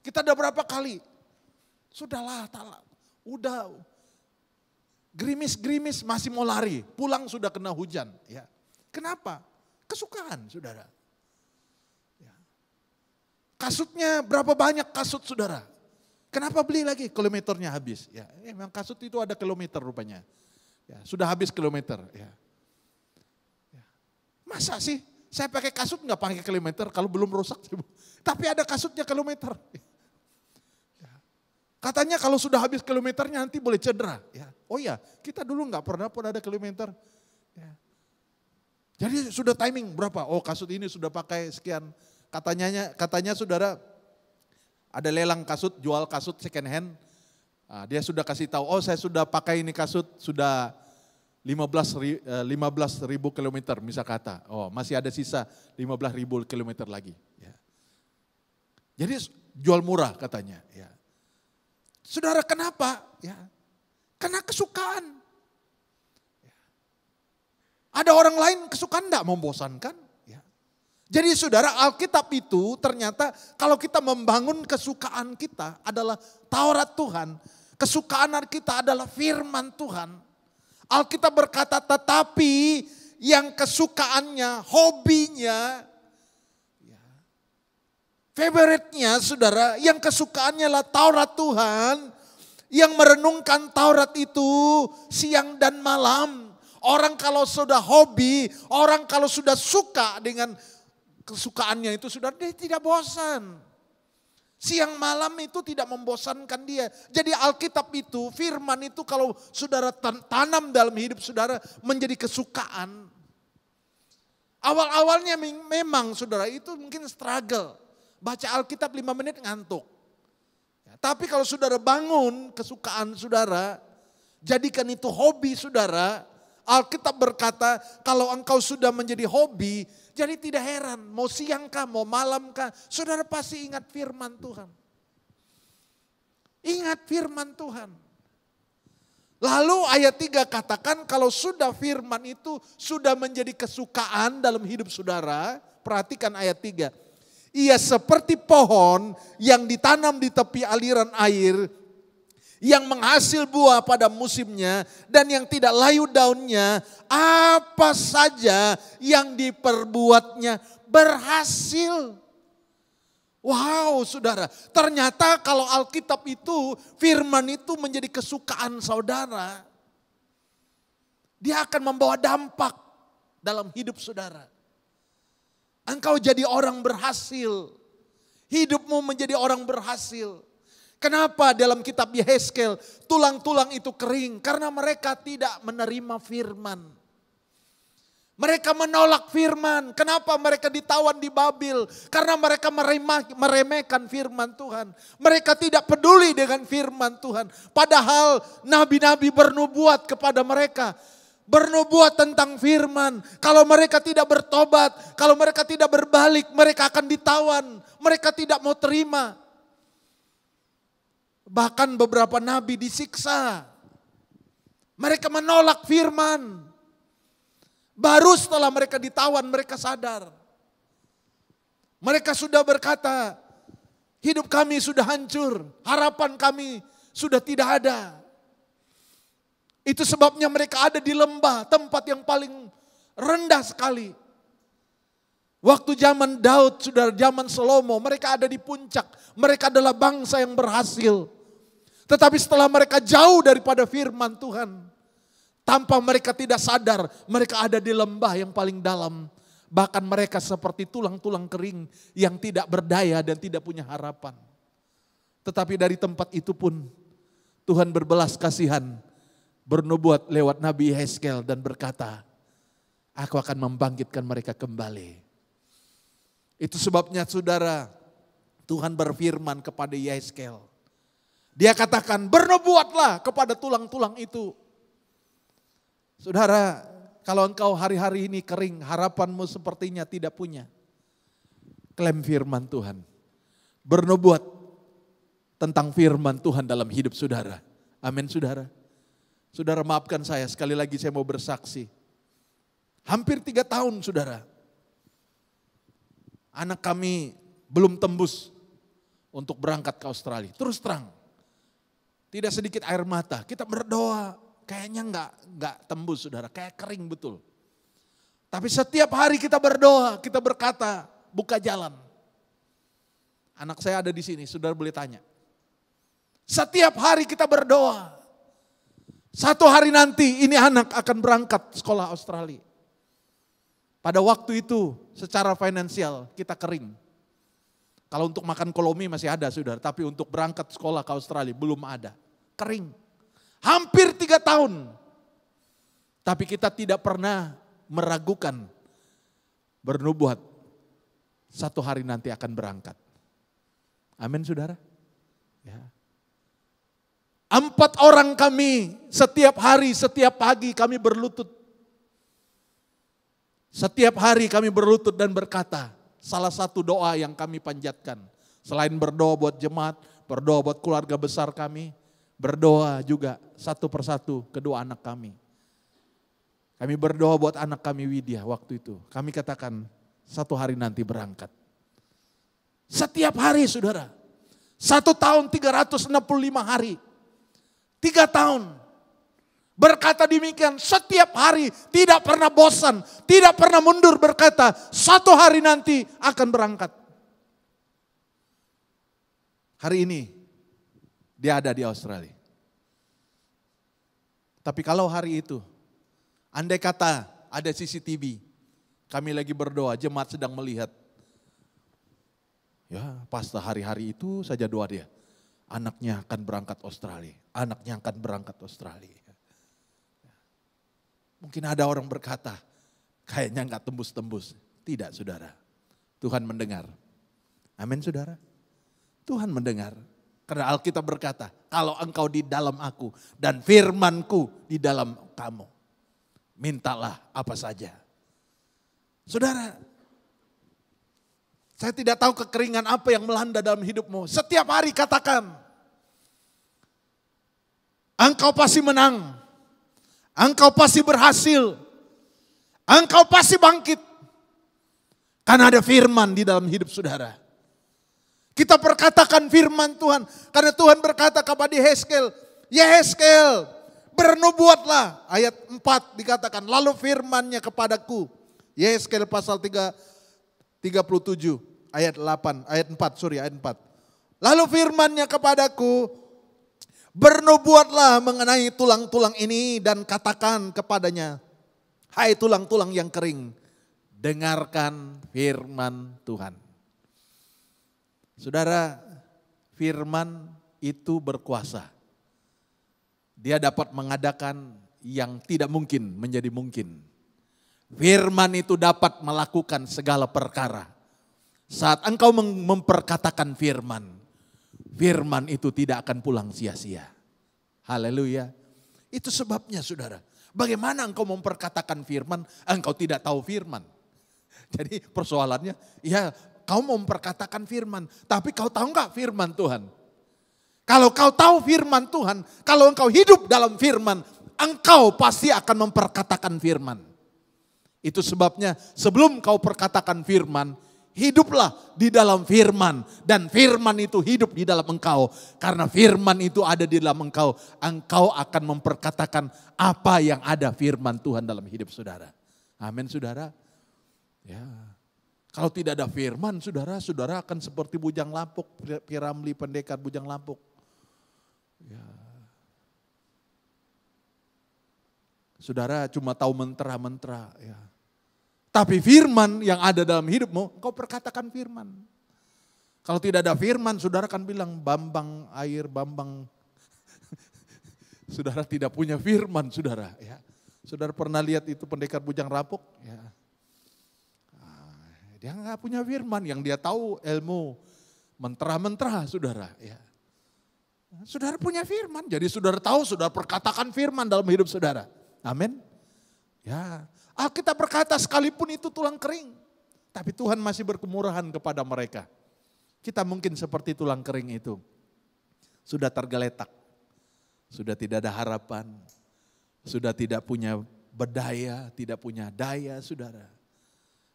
Kita udah berapa kali? Sudahlah, udah gerimis-gerimis masih mau lari. Pulang sudah kena hujan. Ya. Kenapa? Kesukaan saudara. Ya. Kasutnya berapa banyak kasut saudara? Kenapa beli lagi? Kilometernya habis. Ya, memang kasut itu ada kilometer rupanya. Ya, sudah habis kilometer. Ya. Ya. Masa sih saya pakai kasut nggak pakai kilometer kalau belum rusak? Tapi ada kasutnya kilometer. Ya. Katanya kalau sudah habis kilometernya nanti boleh cedera. Ya. Oh iya, kita dulu nggak pernah pun ada kilometer. Ya. Jadi sudah timing berapa? Oh kasut ini sudah pakai sekian. Katanya saudara ada lelang kasut, jual kasut second hand. Nah, dia sudah kasih tahu, oh saya sudah pakai ini kasut sudah 15.000 kilometer misal kata. Oh masih ada sisa 15.000 kilometer lagi. Ya. Jadi jual murah katanya. Ya. Saudara kenapa? Ya. Karena kesukaan. Ya. Ada orang lain kesukaan enggak membosankan? Ya. Jadi saudara, Alkitab itu ternyata kalau kita membangun kesukaan kita adalah Taurat Tuhan. Kesukaan kita adalah firman Tuhan. Alkitab berkata tetapi yang kesukaannya, hobinya, favoritnya saudara, yang kesukaannya adalah Taurat Tuhan. Yang merenungkan Taurat itu siang dan malam. Orang kalau sudah hobi, orang kalau sudah suka dengan kesukaannya itu saudara, dia tidak bosan. Siang malam itu tidak membosankan dia. Jadi Alkitab itu, firman itu kalau saudara tanam dalam hidup saudara menjadi kesukaan. Awal-awalnya memang saudara itu mungkin struggle. Baca Alkitab 5 menit ngantuk. Tapi kalau saudara bangun kesukaan saudara, jadikan itu hobi saudara. Alkitab berkata kalau engkau sudah menjadi hobi, jadi tidak heran mau siang kah, mau malam kah, saudara pasti ingat firman Tuhan. Ingat firman Tuhan. Lalu ayat 3 katakan kalau sudah firman itu sudah menjadi kesukaan dalam hidup saudara, perhatikan ayat 3. Ia seperti pohon yang ditanam di tepi aliran air, yang menghasil buah pada musimnya dan yang tidak layu daunnya, apa saja yang diperbuatnya berhasil. Wow saudara, ternyata kalau Alkitab itu, firman itu menjadi kesukaan saudara, dia akan membawa dampak dalam hidup saudara. Engkau jadi orang berhasil, hidupmu menjadi orang berhasil. Kenapa dalam kitab Yehezkel tulang-tulang itu kering? Karena mereka tidak menerima firman. Mereka menolak firman. Kenapa mereka ditawan di Babil? Karena mereka meremehkan firman Tuhan. Mereka tidak peduli dengan firman Tuhan. Padahal nabi-nabi bernubuat kepada mereka. bernubuat tentang firman. Kalau mereka tidak bertobat, kalau mereka tidak berbalik, mereka akan ditawan. Mereka tidak mau terima. Bahkan beberapa nabi disiksa. Mereka menolak firman. Baru setelah mereka ditawan, mereka sadar. Mereka sudah berkata, hidup kami sudah hancur, harapan kami sudah tidak ada. Itu sebabnya mereka ada di lembah, tempat yang paling rendah sekali. Waktu zaman Daud, saudara, zaman Salomo, mereka ada di puncak. Mereka adalah bangsa yang berhasil. Tetapi setelah mereka jauh daripada firman Tuhan, tanpa mereka tidak sadar, mereka ada di lembah yang paling dalam. Bahkan mereka seperti tulang-tulang kering yang tidak berdaya dan tidak punya harapan. Tetapi dari tempat itu pun Tuhan berbelas kasihan, bernubuat lewat Nabi Yehezkel dan berkata, aku akan membangkitkan mereka kembali. Itu sebabnya saudara, Tuhan berfirman kepada Yehezkel. Dia katakan, bernubuatlah kepada tulang-tulang itu. Saudara, kalau engkau hari-hari ini kering, harapanmu sepertinya tidak punya. Klaim firman Tuhan. Bernubuat tentang firman Tuhan dalam hidup saudara. Amin saudara. Saudara maafkan saya, sekali lagi saya mau bersaksi. Hampir 3 tahun saudara. Anak kami belum tembus untuk berangkat ke Australia. Terus terang. Tidak sedikit air mata. Kita berdoa, kayaknya enggak tembus saudara, kayak kering betul. Tapi setiap hari kita berdoa, kita berkata, buka jalan. Anak saya ada di sini, saudara boleh tanya. Setiap hari kita berdoa. Satu hari nanti ini anak akan berangkat sekolah Australia. Pada waktu itu secara finansial kita kering. Kalau untuk makan kolomi masih ada saudara, tapi untuk berangkat sekolah ke Australia belum ada. Kering. Hampir 3 tahun. Tapi kita tidak pernah meragukan bernubuat. Satu hari nanti akan berangkat. Amin saudara. Ya. 4 orang kami setiap hari, setiap pagi kami berlutut. Setiap hari kami berlutut dan berkata, salah satu doa yang kami panjatkan. Selain berdoa buat jemaat, berdoa buat keluarga besar kami, berdoa juga satu persatu kedua anak kami. Kami berdoa buat anak kami Widya waktu itu. Kami katakan satu hari nanti berangkat. Setiap hari saudara. 1 tahun 365 hari. 3 tahun. Berkata demikian setiap hari, tidak pernah bosan, tidak pernah mundur berkata, satu hari nanti akan berangkat. Hari ini dia ada di Australia. Tapi kalau hari itu, andai kata ada CCTV, kami lagi berdoa, jemaat sedang melihat. Ya pas hari-hari itu saja doa dia, anaknya akan berangkat Australia, anaknya akan berangkat Australia. Mungkin ada orang berkata, kayaknya enggak tembus-tembus. Tidak saudara, Tuhan mendengar. Amin saudara. Tuhan mendengar. Karena Alkitab berkata, kalau engkau di dalam aku dan firmanku di dalam kamu. Mintalah apa saja. Saudara, saya tidak tahu kekeringan apa yang melanda dalam hidupmu. Setiap hari katakan, engkau pasti menang. Engkau pasti berhasil. Engkau pasti bangkit. Karena ada firman di dalam hidup saudara. Kita perkatakan firman Tuhan. Karena Tuhan berkata kepada Yehezkel, Yehezkel bernubuatlah. Ayat 4 dikatakan, lalu firmannya kepadaku. Yehezkel pasal 37 ayat 8, ayat 4. Lalu firmannya kepadaku, bernubuatlah mengenai tulang-tulang ini dan katakan kepadanya, hai tulang-tulang yang kering, dengarkan firman Tuhan. Saudara, firman itu berkuasa. Dia dapat mengadakan yang tidak mungkin menjadi mungkin. Firman itu dapat melakukan segala perkara. Saat engkau memperkatakan firman, firman itu tidak akan pulang sia-sia. Haleluya. Itu sebabnya saudara, Bagaimana engkau memperkatakan firman, engkau tidak tahu firman. Jadi persoalannya, ya kau mau memperkatakan firman, tapi kau tahu enggak firman Tuhan? Kalau kau tahu firman Tuhan, kalau engkau hidup dalam firman, engkau pasti akan memperkatakan firman. Itu sebabnya sebelum kau perkatakan firman, hiduplah di dalam firman. Dan firman itu hidup di dalam engkau. Karena firman itu ada di dalam engkau. Engkau akan memperkatakan apa yang ada firman Tuhan dalam hidup saudara. Amin saudara. Ya. Kalau tidak ada firman saudara, saudara akan seperti bujang lapuk. Piramli pendekar bujang lapuk. Ya. Saudara cuma tahu mentera-mentera. Ya. Tapi firman yang ada dalam hidupmu, kau perkatakan firman. Kalau tidak ada firman, saudara akan bilang Bambang air, Bambang. Saudara tidak punya firman, saudara. Ya. Saudara pernah lihat itu pendekar bujang lapuk? Ya. Dia nggak punya firman, yang dia tahu ilmu mentera-mentera, saudara. Ya. Saudara punya firman, jadi saudara tahu, saudara perkatakan firman dalam hidup saudara. Amin. Ya, Alkitab berkata sekalipun itu tulang kering, tapi Tuhan masih berkemurahan kepada mereka. Kita mungkin seperti tulang kering itu, sudah tergeletak, sudah tidak ada harapan, sudah tidak punya berdaya, tidak punya daya, saudara.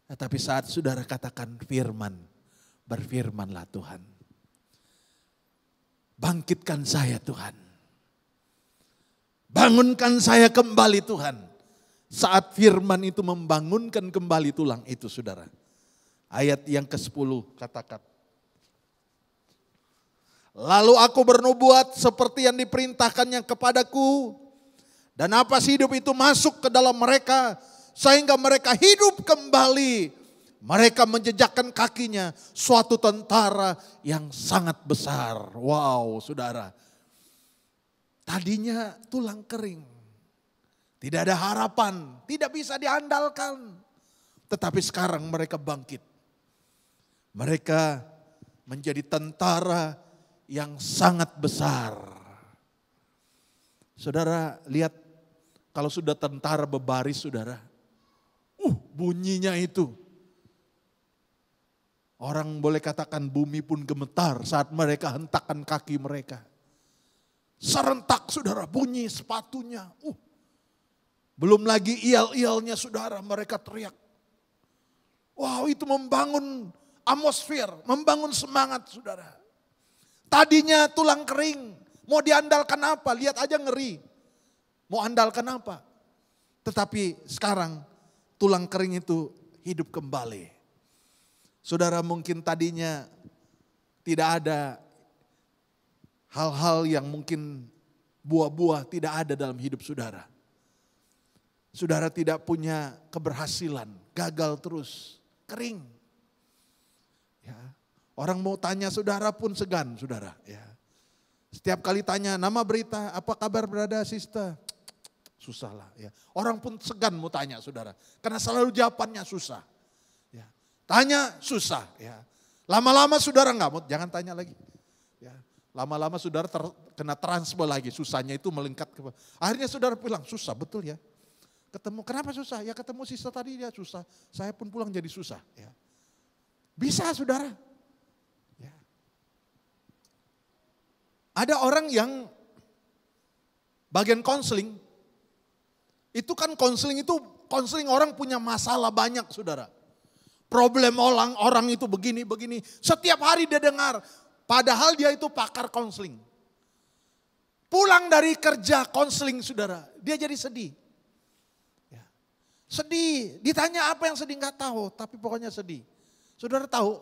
Nah, tapi saat saudara katakan firman, berfirmanlah Tuhan. Bangkitkan saya Tuhan. Bangunkan saya kembali Tuhan. Saat firman itu membangunkan kembali tulang itu saudara. Ayat yang ke-10 katakan. Lalu aku bernubuat seperti yang diperintahkannya kepadaku. Dan napas hidup itu masuk ke dalam mereka. Sehingga mereka hidup kembali. Mereka menjejakkan kakinya suatu tentara yang sangat besar. Wow saudara. Tadinya tulang kering. Tidak ada harapan, tidak bisa diandalkan. Tetapi sekarang mereka bangkit. Mereka menjadi tentara yang sangat besar. Saudara lihat kalau sudah tentara berbaris saudara. Bunyinya itu. Orang boleh katakan bumi pun gemetar saat mereka hentakkan kaki mereka. Serentak saudara bunyi sepatunya. Belum lagi ial-ialnya saudara mereka teriak. Wow itu membangun atmosfer, membangun semangat saudara. Tadinya tulang kering, mau diandalkan apa? Lihat aja ngeri. Mau andalkan apa? Tetapi sekarang tulang kering itu hidup kembali. Saudara mungkin tadinya tidak ada hal-hal yang mungkin buah-buah tidak ada dalam hidup saudara. Saudara tidak punya keberhasilan, gagal terus, kering. Ya. Orang mau tanya saudara pun segan saudara. Ya. Setiap kali tanya nama berita, apa kabar berada sister? Susah lah. Ya. Orang pun segan mau tanya saudara, karena selalu jawabannya susah. Ya. Tanya susah. Ya. Lama-lama saudara nggak mau, jangan tanya lagi. Ya. Lama-lama saudara kena transfer lagi, susahnya itu melingkat. Akhirnya saudara bilang susah betul ya. Ketemu, kenapa susah? Ya ketemu sister tadi dia susah. Saya pun pulang jadi susah. Ya. Bisa saudara. Ya. Ada orang yang bagian konseling. Itu kan konseling orang punya masalah banyak saudara. Problem orang itu begini. Setiap hari dia dengar. Padahal dia itu pakar konseling. Pulang dari kerja konseling saudara. Dia jadi sedih. Sedih, ditanya apa yang sedih nggak tahu, tapi pokoknya sedih. Saudara tahu,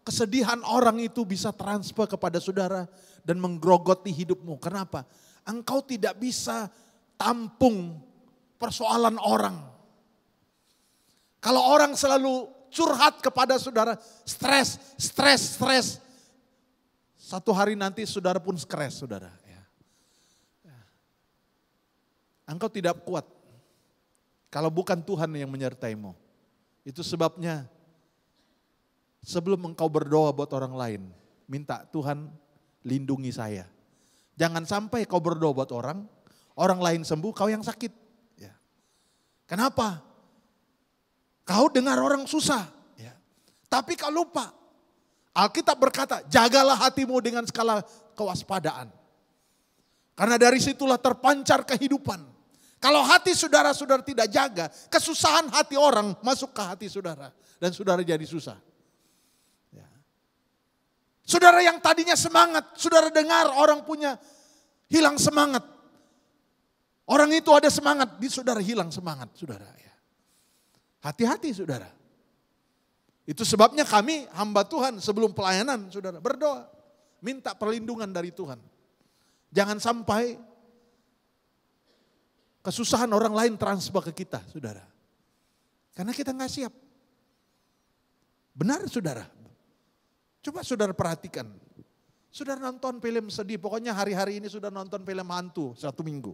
kesedihan orang itu bisa transfer kepada saudara dan menggerogoti hidupmu. Kenapa? Engkau tidak bisa tampung persoalan orang. Kalau orang selalu curhat kepada saudara, stres. Satu hari nanti saudara pun stres saudara. Engkau tidak kuat. Kalau bukan Tuhan yang menyertaimu. Itu sebabnya sebelum engkau berdoa buat orang lain, minta Tuhan lindungi saya. Jangan sampai kau berdoa buat orang lain sembuh, kau yang sakit. Ya. Kenapa? Kau dengar orang susah. Ya. Tapi kau lupa. Alkitab berkata, jagalah hatimu dengan segala kewaspadaan. Karena dari situlah terpancar kehidupan. Kalau hati saudara-saudara tidak jaga, kesusahan hati orang masuk ke hati saudara. Dan saudara jadi susah. Ya. Saudara yang tadinya semangat, saudara dengar orang punya hilang semangat. Orang itu ada semangat, di saudara hilang semangat saudara. Ya. Hati-hati saudara. Itu sebabnya kami hamba Tuhan sebelum pelayanan saudara berdoa. Minta perlindungan dari Tuhan. Jangan sampai kesusahan orang lain transfer ke kita saudara. Karena kita gak siap. Benar saudara. Coba saudara perhatikan. Saudara nonton film sedih, pokoknya hari-hari ini sudah nonton film hantu 1 minggu.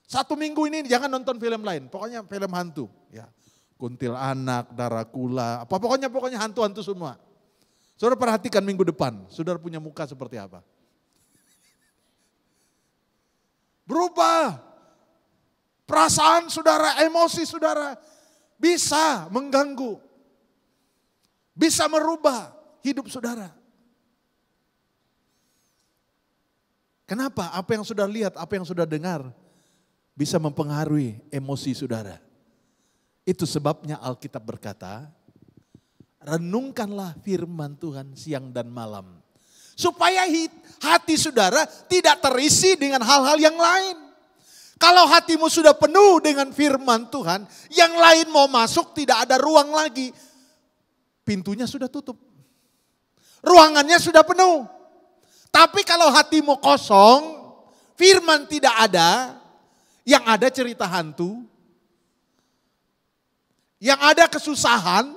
1 minggu ini jangan nonton film lain, pokoknya film hantu. Ya. Kuntilanak, Dracula, pokoknya hantu-hantu semua. Saudara perhatikan minggu depan, saudara punya muka seperti apa. Berubah. Perasaan saudara, emosi saudara bisa mengganggu. Bisa merubah hidup saudara. Kenapa? Apa yang sudah lihat, apa yang sudah dengar bisa mempengaruhi emosi saudara. Itu sebabnya Alkitab berkata, renungkanlah firman Tuhan siang dan malam. Supaya hati saudara tidak terisi dengan hal-hal yang lain. Kalau hatimu sudah penuh dengan firman Tuhan, yang lain mau masuk tidak ada ruang lagi. Pintunya sudah tutup. Ruangannya sudah penuh. Tapi kalau hatimu kosong, firman tidak ada, yang ada cerita hantu, yang ada kesusahan,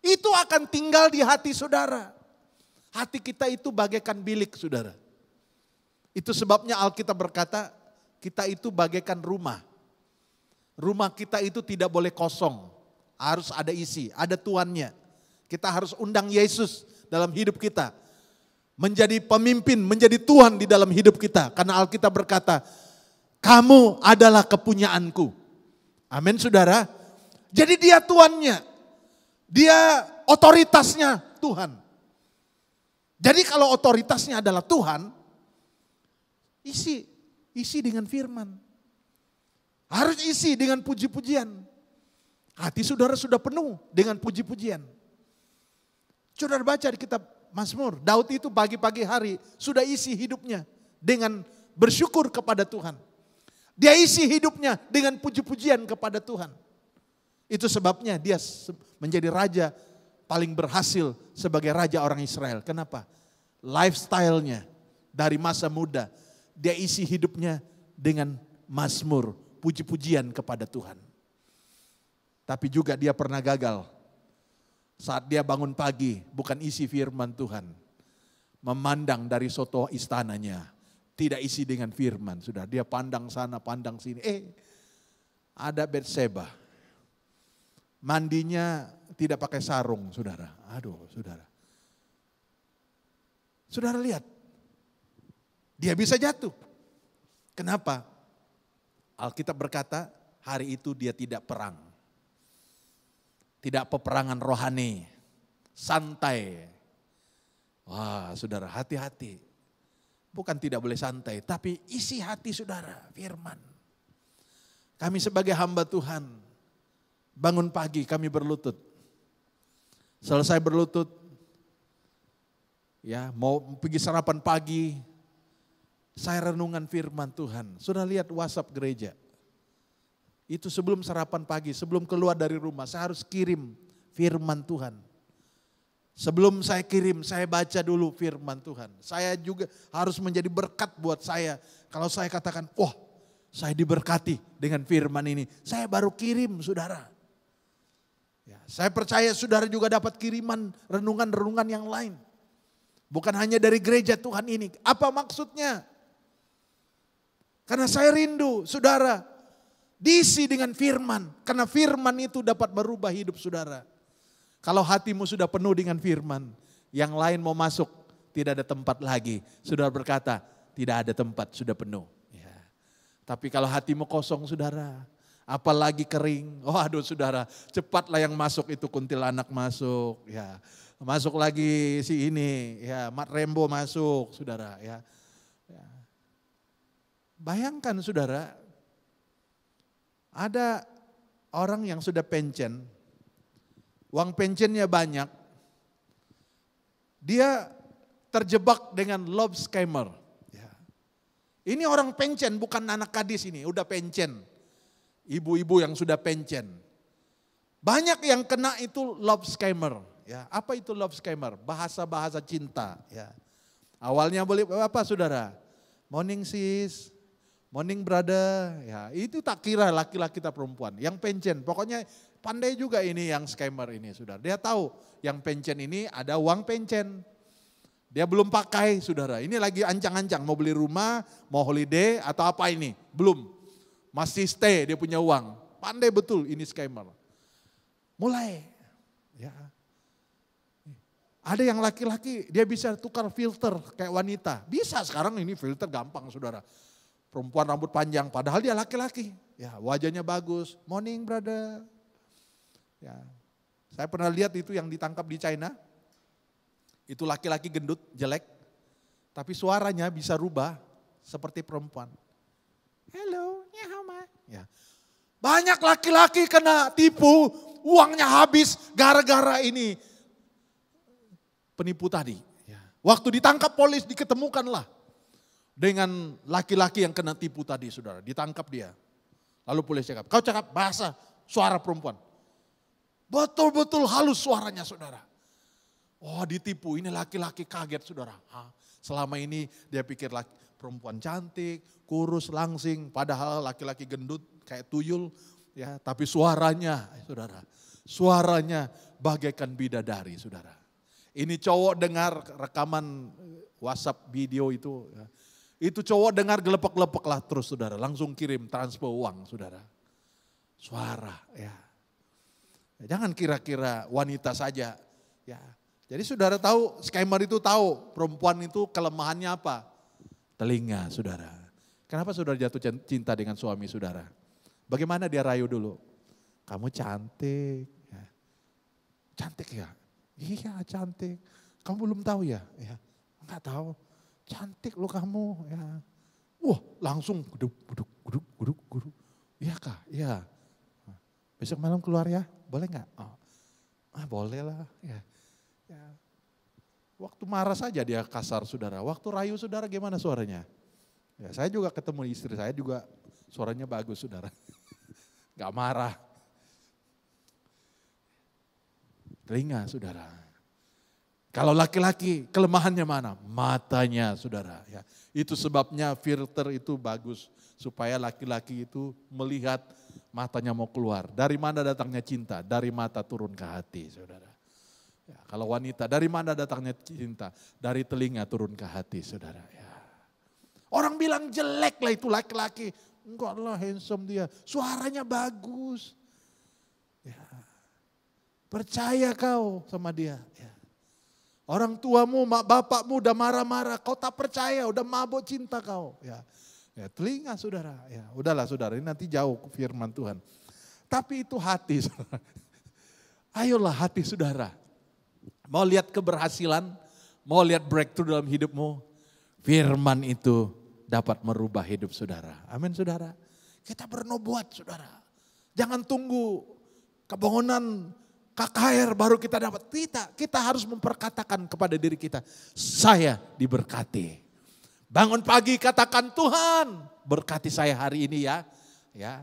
itu akan tinggal di hati saudara. Hati kita itu bagaikan bilik saudara. Itu sebabnya Alkitab berkata, kita itu bagaikan rumah. Rumah kita itu tidak boleh kosong, harus ada isi, ada tuannya. Kita harus undang Yesus dalam hidup kita. Menjadi pemimpin, menjadi Tuhan di dalam hidup kita. Karena Alkitab berkata, kamu adalah kepunyaanku. Amin saudara. Jadi dia tuannya, dia otoritasnya Tuhan. Jadi kalau otoritasnya adalah Tuhan, isi dengan firman. Harus isi dengan puji-pujian. Hati saudara sudah penuh dengan puji-pujian. Saudara baca di kitab Mazmur, Daud itu pagi-pagi hari sudah isi hidupnya dengan bersyukur kepada Tuhan. Dia isi hidupnya dengan puji-pujian kepada Tuhan. Itu sebabnya dia menjadi raja paling berhasil sebagai raja orang Israel. Kenapa? Lifestyle-nya dari masa muda, dia isi hidupnya dengan mazmur, puji-pujian kepada Tuhan. Tapi juga dia pernah gagal. Saat dia bangun pagi, bukan isi firman Tuhan. Memandang dari soto istananya, tidak isi dengan firman. Sudah dia pandang sana, pandang sini. Ada Batseba. Mandinya tidak pakai sarung, saudara. Aduh, saudara. Saudara lihat. Dia bisa jatuh. Kenapa? Alkitab berkata, hari itu dia tidak perang. Tidak peperangan rohani. Santai. Wah, saudara, hati-hati. Bukan tidak boleh santai, tapi isi hati saudara, firman. Kami sebagai hamba Tuhan, bangun pagi kami berlutut. Selesai berlutut, ya mau pergi sarapan pagi, saya renungan firman Tuhan. Sudah lihat WhatsApp gereja. Itu sebelum sarapan pagi, sebelum keluar dari rumah, saya harus kirim firman Tuhan. Sebelum saya kirim, saya baca dulu firman Tuhan. Saya juga harus menjadi berkat buat saya. Kalau saya katakan, wah saya diberkati dengan firman ini, saya baru kirim saudara. Ya, saya percaya saudara juga dapat kiriman renungan-renungan yang lain. Bukan hanya dari gereja Tuhan ini. Apa maksudnya? Karena saya rindu saudara diisi dengan firman. Karena firman itu dapat merubah hidup saudara. Kalau hatimu sudah penuh dengan firman, yang lain mau masuk tidak ada tempat lagi. Saudara berkata tidak ada tempat, sudah penuh. Ya. Tapi kalau hatimu kosong saudara, Apalagi kering. Oh aduh saudara, cepatlah yang masuk itu kuntilanak masuk. Ya, masuk lagi si ini, ya Mat Rembo masuk saudara. Ya. Bayangkan saudara, ada orang yang sudah pencen, uang pencennya banyak, dia terjebak dengan love scammer. Ya. Ini orang pencen, bukan anak gadis ini, udah pencen. Ibu-ibu yang sudah pencen. Banyak yang kena itu love scammer. Ya. Apa itu love scammer? Bahasa-bahasa cinta. Ya. Awalnya boleh apa saudara? Morning sis, morning brother. Ya, itu tak kira laki-laki atau perempuan. Yang pencen, pokoknya pandai juga ini yang scammer ini saudara. Dia tahu yang pencen ini ada uang pencen. Dia belum pakai saudara, ini lagi ancang-ancang mau beli rumah, mau holiday atau apa ini, belum. Masih stay dia punya uang, pandai betul ini scammer. Mulai, ya. Ada yang laki-laki dia bisa tukar filter kayak wanita, bisa sekarang ini filter gampang saudara. Perempuan rambut panjang padahal dia laki-laki, ya wajahnya bagus, morning brother. Ya, saya pernah lihat itu yang ditangkap di China. Itu laki-laki gendut, jelek, tapi suaranya bisa rubah seperti perempuan. Hello, ya hama. Ya. Banyak laki-laki kena tipu, uangnya habis gara-gara ini penipu tadi. Ya. Waktu ditangkap polis diketemukanlah dengan laki-laki yang kena tipu tadi saudara. Ditangkap dia. Lalu polis cakap, kau cakap bahasa suara perempuan. Betul-betul halus suaranya saudara. Oh ditipu, ini laki-laki kaget saudara. Selama ini dia pikir perempuan cantik, kurus, langsing. Padahal laki-laki gendut kayak tuyul. Ya, tapi suaranya saudara, suaranya bagaikan bidadari saudara. Ini cowok dengar rekaman WhatsApp video itu. Ya. Itu cowok dengar gelepek-gelepek lah terus saudara. Langsung kirim transfer uang saudara. Suara ya. Jangan kira-kira wanita saja. Ya. Jadi saudara tahu, scammer itu tahu perempuan itu kelemahannya apa? Telinga saudara. Kenapa saudara jatuh cinta dengan suami saudara? Bagaimana dia rayu dulu? Kamu cantik. Ya. Cantik ya? Iya cantik. Kamu belum tahu ya? Ya. Enggak tahu. Cantik lo kamu. Ya. Wah langsung guduk. Iya kah? Iya. Besok malam keluar ya? Boleh enggak? Oh. Boleh lah. Ya. Ya. Waktu marah saja dia kasar saudara. Waktu rayu saudara gimana suaranya? Ya, saya juga ketemu istri saya juga suaranya bagus saudara. Gak marah. Telinga saudara. Kalau laki-laki kelemahannya mana? Matanya saudara. Ya. Itu sebabnya filter itu bagus. Supaya laki-laki itu melihat matanya mau keluar. Dari mana datangnya cinta? Dari mata turun ke hati saudara. Ya, kalau wanita, dari mana datangnya cinta? Dari telinga turun ke hati saudara. Ya. Orang bilang jelek lah itu laki-laki. Enggak lah handsome dia, suaranya bagus. Ya. Percaya kau sama dia. Ya. Orang tuamu, mak bapakmu udah marah-marah, kau tak percaya, udah mabuk cinta kau. Ya. Ya, telinga saudara, ya udahlah saudara, ini nanti jauh firman Tuhan. Tapi itu hati saudara. Ayolah hati saudara. Mau lihat keberhasilan, mau lihat breakthrough dalam hidupmu, firman itu dapat merubah hidup saudara. Amin saudara. Kita bernubuat saudara. Jangan tunggu kebangunan KKR baru kita dapat. Kita harus memperkatakan kepada diri kita, saya diberkati. Bangun pagi katakan Tuhan berkati saya hari ini ya. Ya,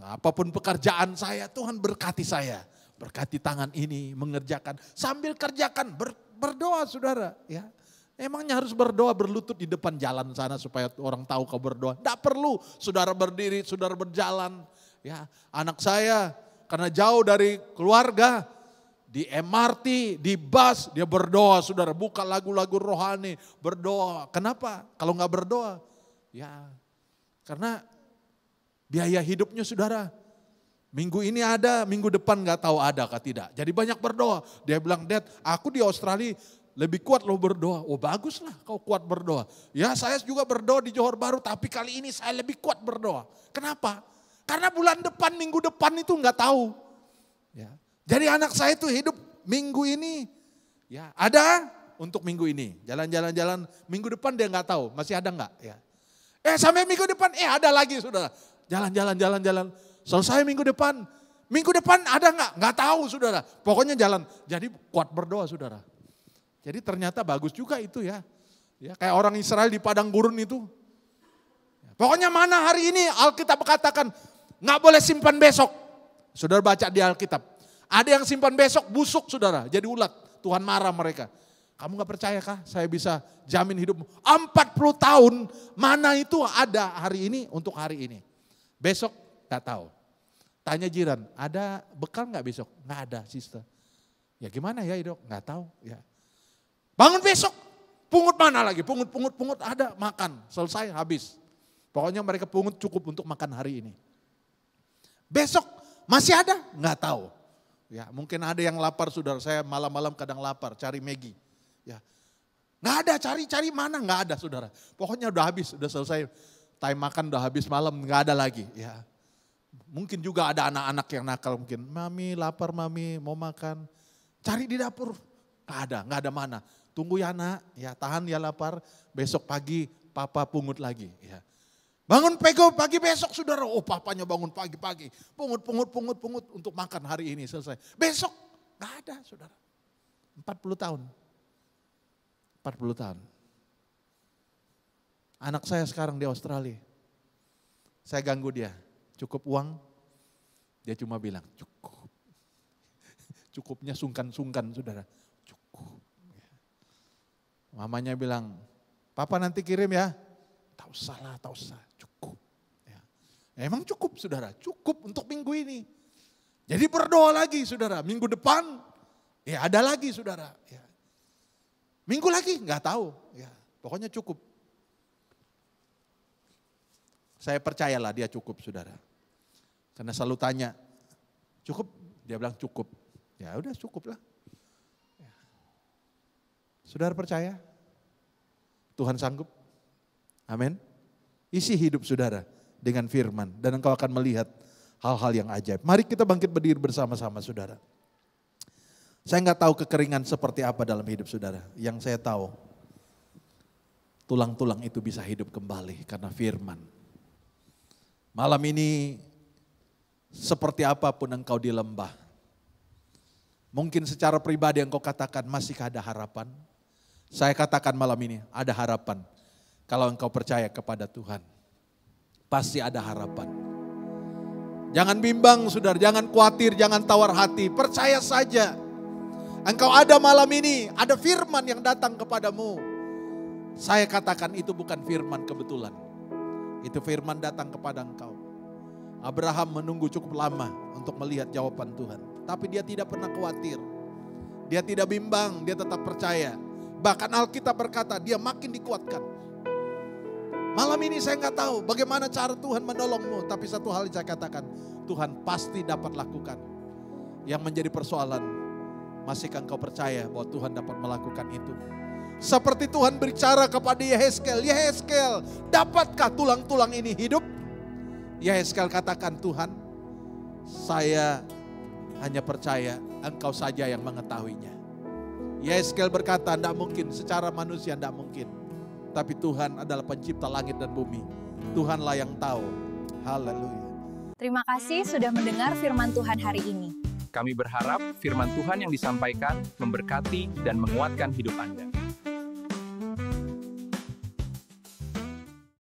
apapun pekerjaan saya Tuhan berkati saya. Berkati tangan ini, mengerjakan. Sambil kerjakan, berdoa saudara. Ya. Emangnya harus berdoa berlutut di depan jalan sana supaya orang tahu kau berdoa. Tidak perlu, saudara berdiri, saudara berjalan. Ya, anak saya karena jauh dari keluarga, di MRT, di bus, dia berdoa saudara. Buka lagu-lagu rohani, berdoa. Kenapa? Kalau nggak berdoa, ya karena biaya hidupnya saudara. Minggu ini ada, minggu depan gak tahu ada kah tidak. Jadi banyak berdoa. Dia bilang, Dad, aku di Australia lebih kuat loh berdoa. Oh baguslah kau kuat berdoa. Ya saya juga berdoa di Johor Bahru, tapi kali ini saya lebih kuat berdoa. Kenapa? Karena bulan depan, minggu depan itu nggak tahu. Ya. Jadi anak saya itu hidup minggu ini, ya ada untuk minggu ini. Jalan-jalan, minggu depan dia nggak tahu, masih ada nggak? Ya. Sampai minggu depan, ada lagi saudara. Jalan. Selesai minggu depan ada nggak? Nggak tahu saudara. Pokoknya jalan. Jadi kuat berdoa saudara. Jadi ternyata bagus juga itu ya. Ya kayak orang Israel di padang gurun itu. Pokoknya mana hari ini Alkitab katakan nggak boleh simpan besok. Saudara baca di Alkitab. Ada yang simpan besok busuk saudara, jadi ulat. Tuhan marah mereka. Kamu gak percaya kah saya bisa jamin hidupmu? 40 tahun mana itu ada hari ini untuk hari ini. Besok gak tahu. Tanya jiran, ada bekal gak besok? Gak ada sister. Ya gimana ya Idok? Gak tahu. Ya. Bangun besok, pungut mana lagi? Pungut ada, makan. Selesai, habis. Pokoknya mereka pungut cukup untuk makan hari ini. Besok masih ada? Nggak tahu. Ya, mungkin ada yang lapar saudara, saya malam-malam kadang lapar, cari Maggi. Ya, nggak ada, cari mana? Nggak ada saudara. Pokoknya udah habis, udah selesai. Time makan udah habis malam, nggak ada lagi. Ya, mungkin juga ada anak-anak yang nakal mungkin. Mami lapar mami, mau makan. Cari di dapur, nggak ada mana. Tunggu ya nak, ya tahan ya lapar. Besok pagi papa pungut lagi. Ya. Bangun pagi besok saudara, papanya bangun pagi-pagi. Pungut untuk makan hari ini selesai. Besok gak ada saudara. 40 tahun. Anak saya sekarang di Australia. Saya ganggu dia, cukup uang? Dia cuma bilang cukup. Cukupnya sungkan saudara, cukup. Mamanya bilang, papa nanti kirim ya. Tak usah, cukup. Ya. Emang cukup saudara, cukup untuk minggu ini. Jadi berdoa lagi saudara, minggu depan ya ada lagi saudara. Ya. Minggu lagi nggak tahu, ya pokoknya cukup. Saya percayalah dia cukup saudara. Karena selalu tanya, cukup? Dia bilang cukup. Ya udah cukup lah. Ya. Saudara percaya? Tuhan sanggup? Amin. Isi hidup saudara dengan firman dan engkau akan melihat hal-hal yang ajaib. Mari kita bangkit berdiri bersama-sama saudara. Saya nggak tahu kekeringan seperti apa dalam hidup saudara. Yang saya tahu tulang-tulang itu bisa hidup kembali karena firman. Malam ini seperti apapun engkau di lembah. Mungkin secara pribadi engkau katakan masihkah ada harapan? Saya katakan malam ini ada harapan. Kalau engkau percaya kepada Tuhan, pasti ada harapan. Jangan bimbang saudara, jangan khawatir, jangan tawar hati. Percaya saja. Engkau ada malam ini, ada firman yang datang kepadamu. Saya katakan itu bukan firman kebetulan. Itu firman datang kepada engkau. Abraham menunggu cukup lama untuk melihat jawaban Tuhan. Tapi dia tidak pernah khawatir. Dia tidak bimbang, dia tetap percaya. Bahkan Alkitab berkata dia makin dikuatkan. Malam ini saya nggak tahu bagaimana cara Tuhan menolongmu. Tapi satu hal yang saya katakan, Tuhan pasti dapat lakukan. Yang menjadi persoalan, masihkah engkau percaya bahwa Tuhan dapat melakukan itu? Seperti Tuhan berbicara kepada Yehezkel, Yehezkel, dapatkah tulang-tulang ini hidup? Yehezkel katakan, Tuhan, saya hanya percaya engkau saja yang mengetahuinya. Yehezkel berkata, tidak mungkin, secara manusia tidak mungkin. Tapi Tuhan adalah pencipta langit dan bumi. Tuhanlah yang tahu. Haleluya. Terima kasih sudah mendengar firman Tuhan hari ini. Kami berharap firman Tuhan yang disampaikan memberkati dan menguatkan hidup Anda.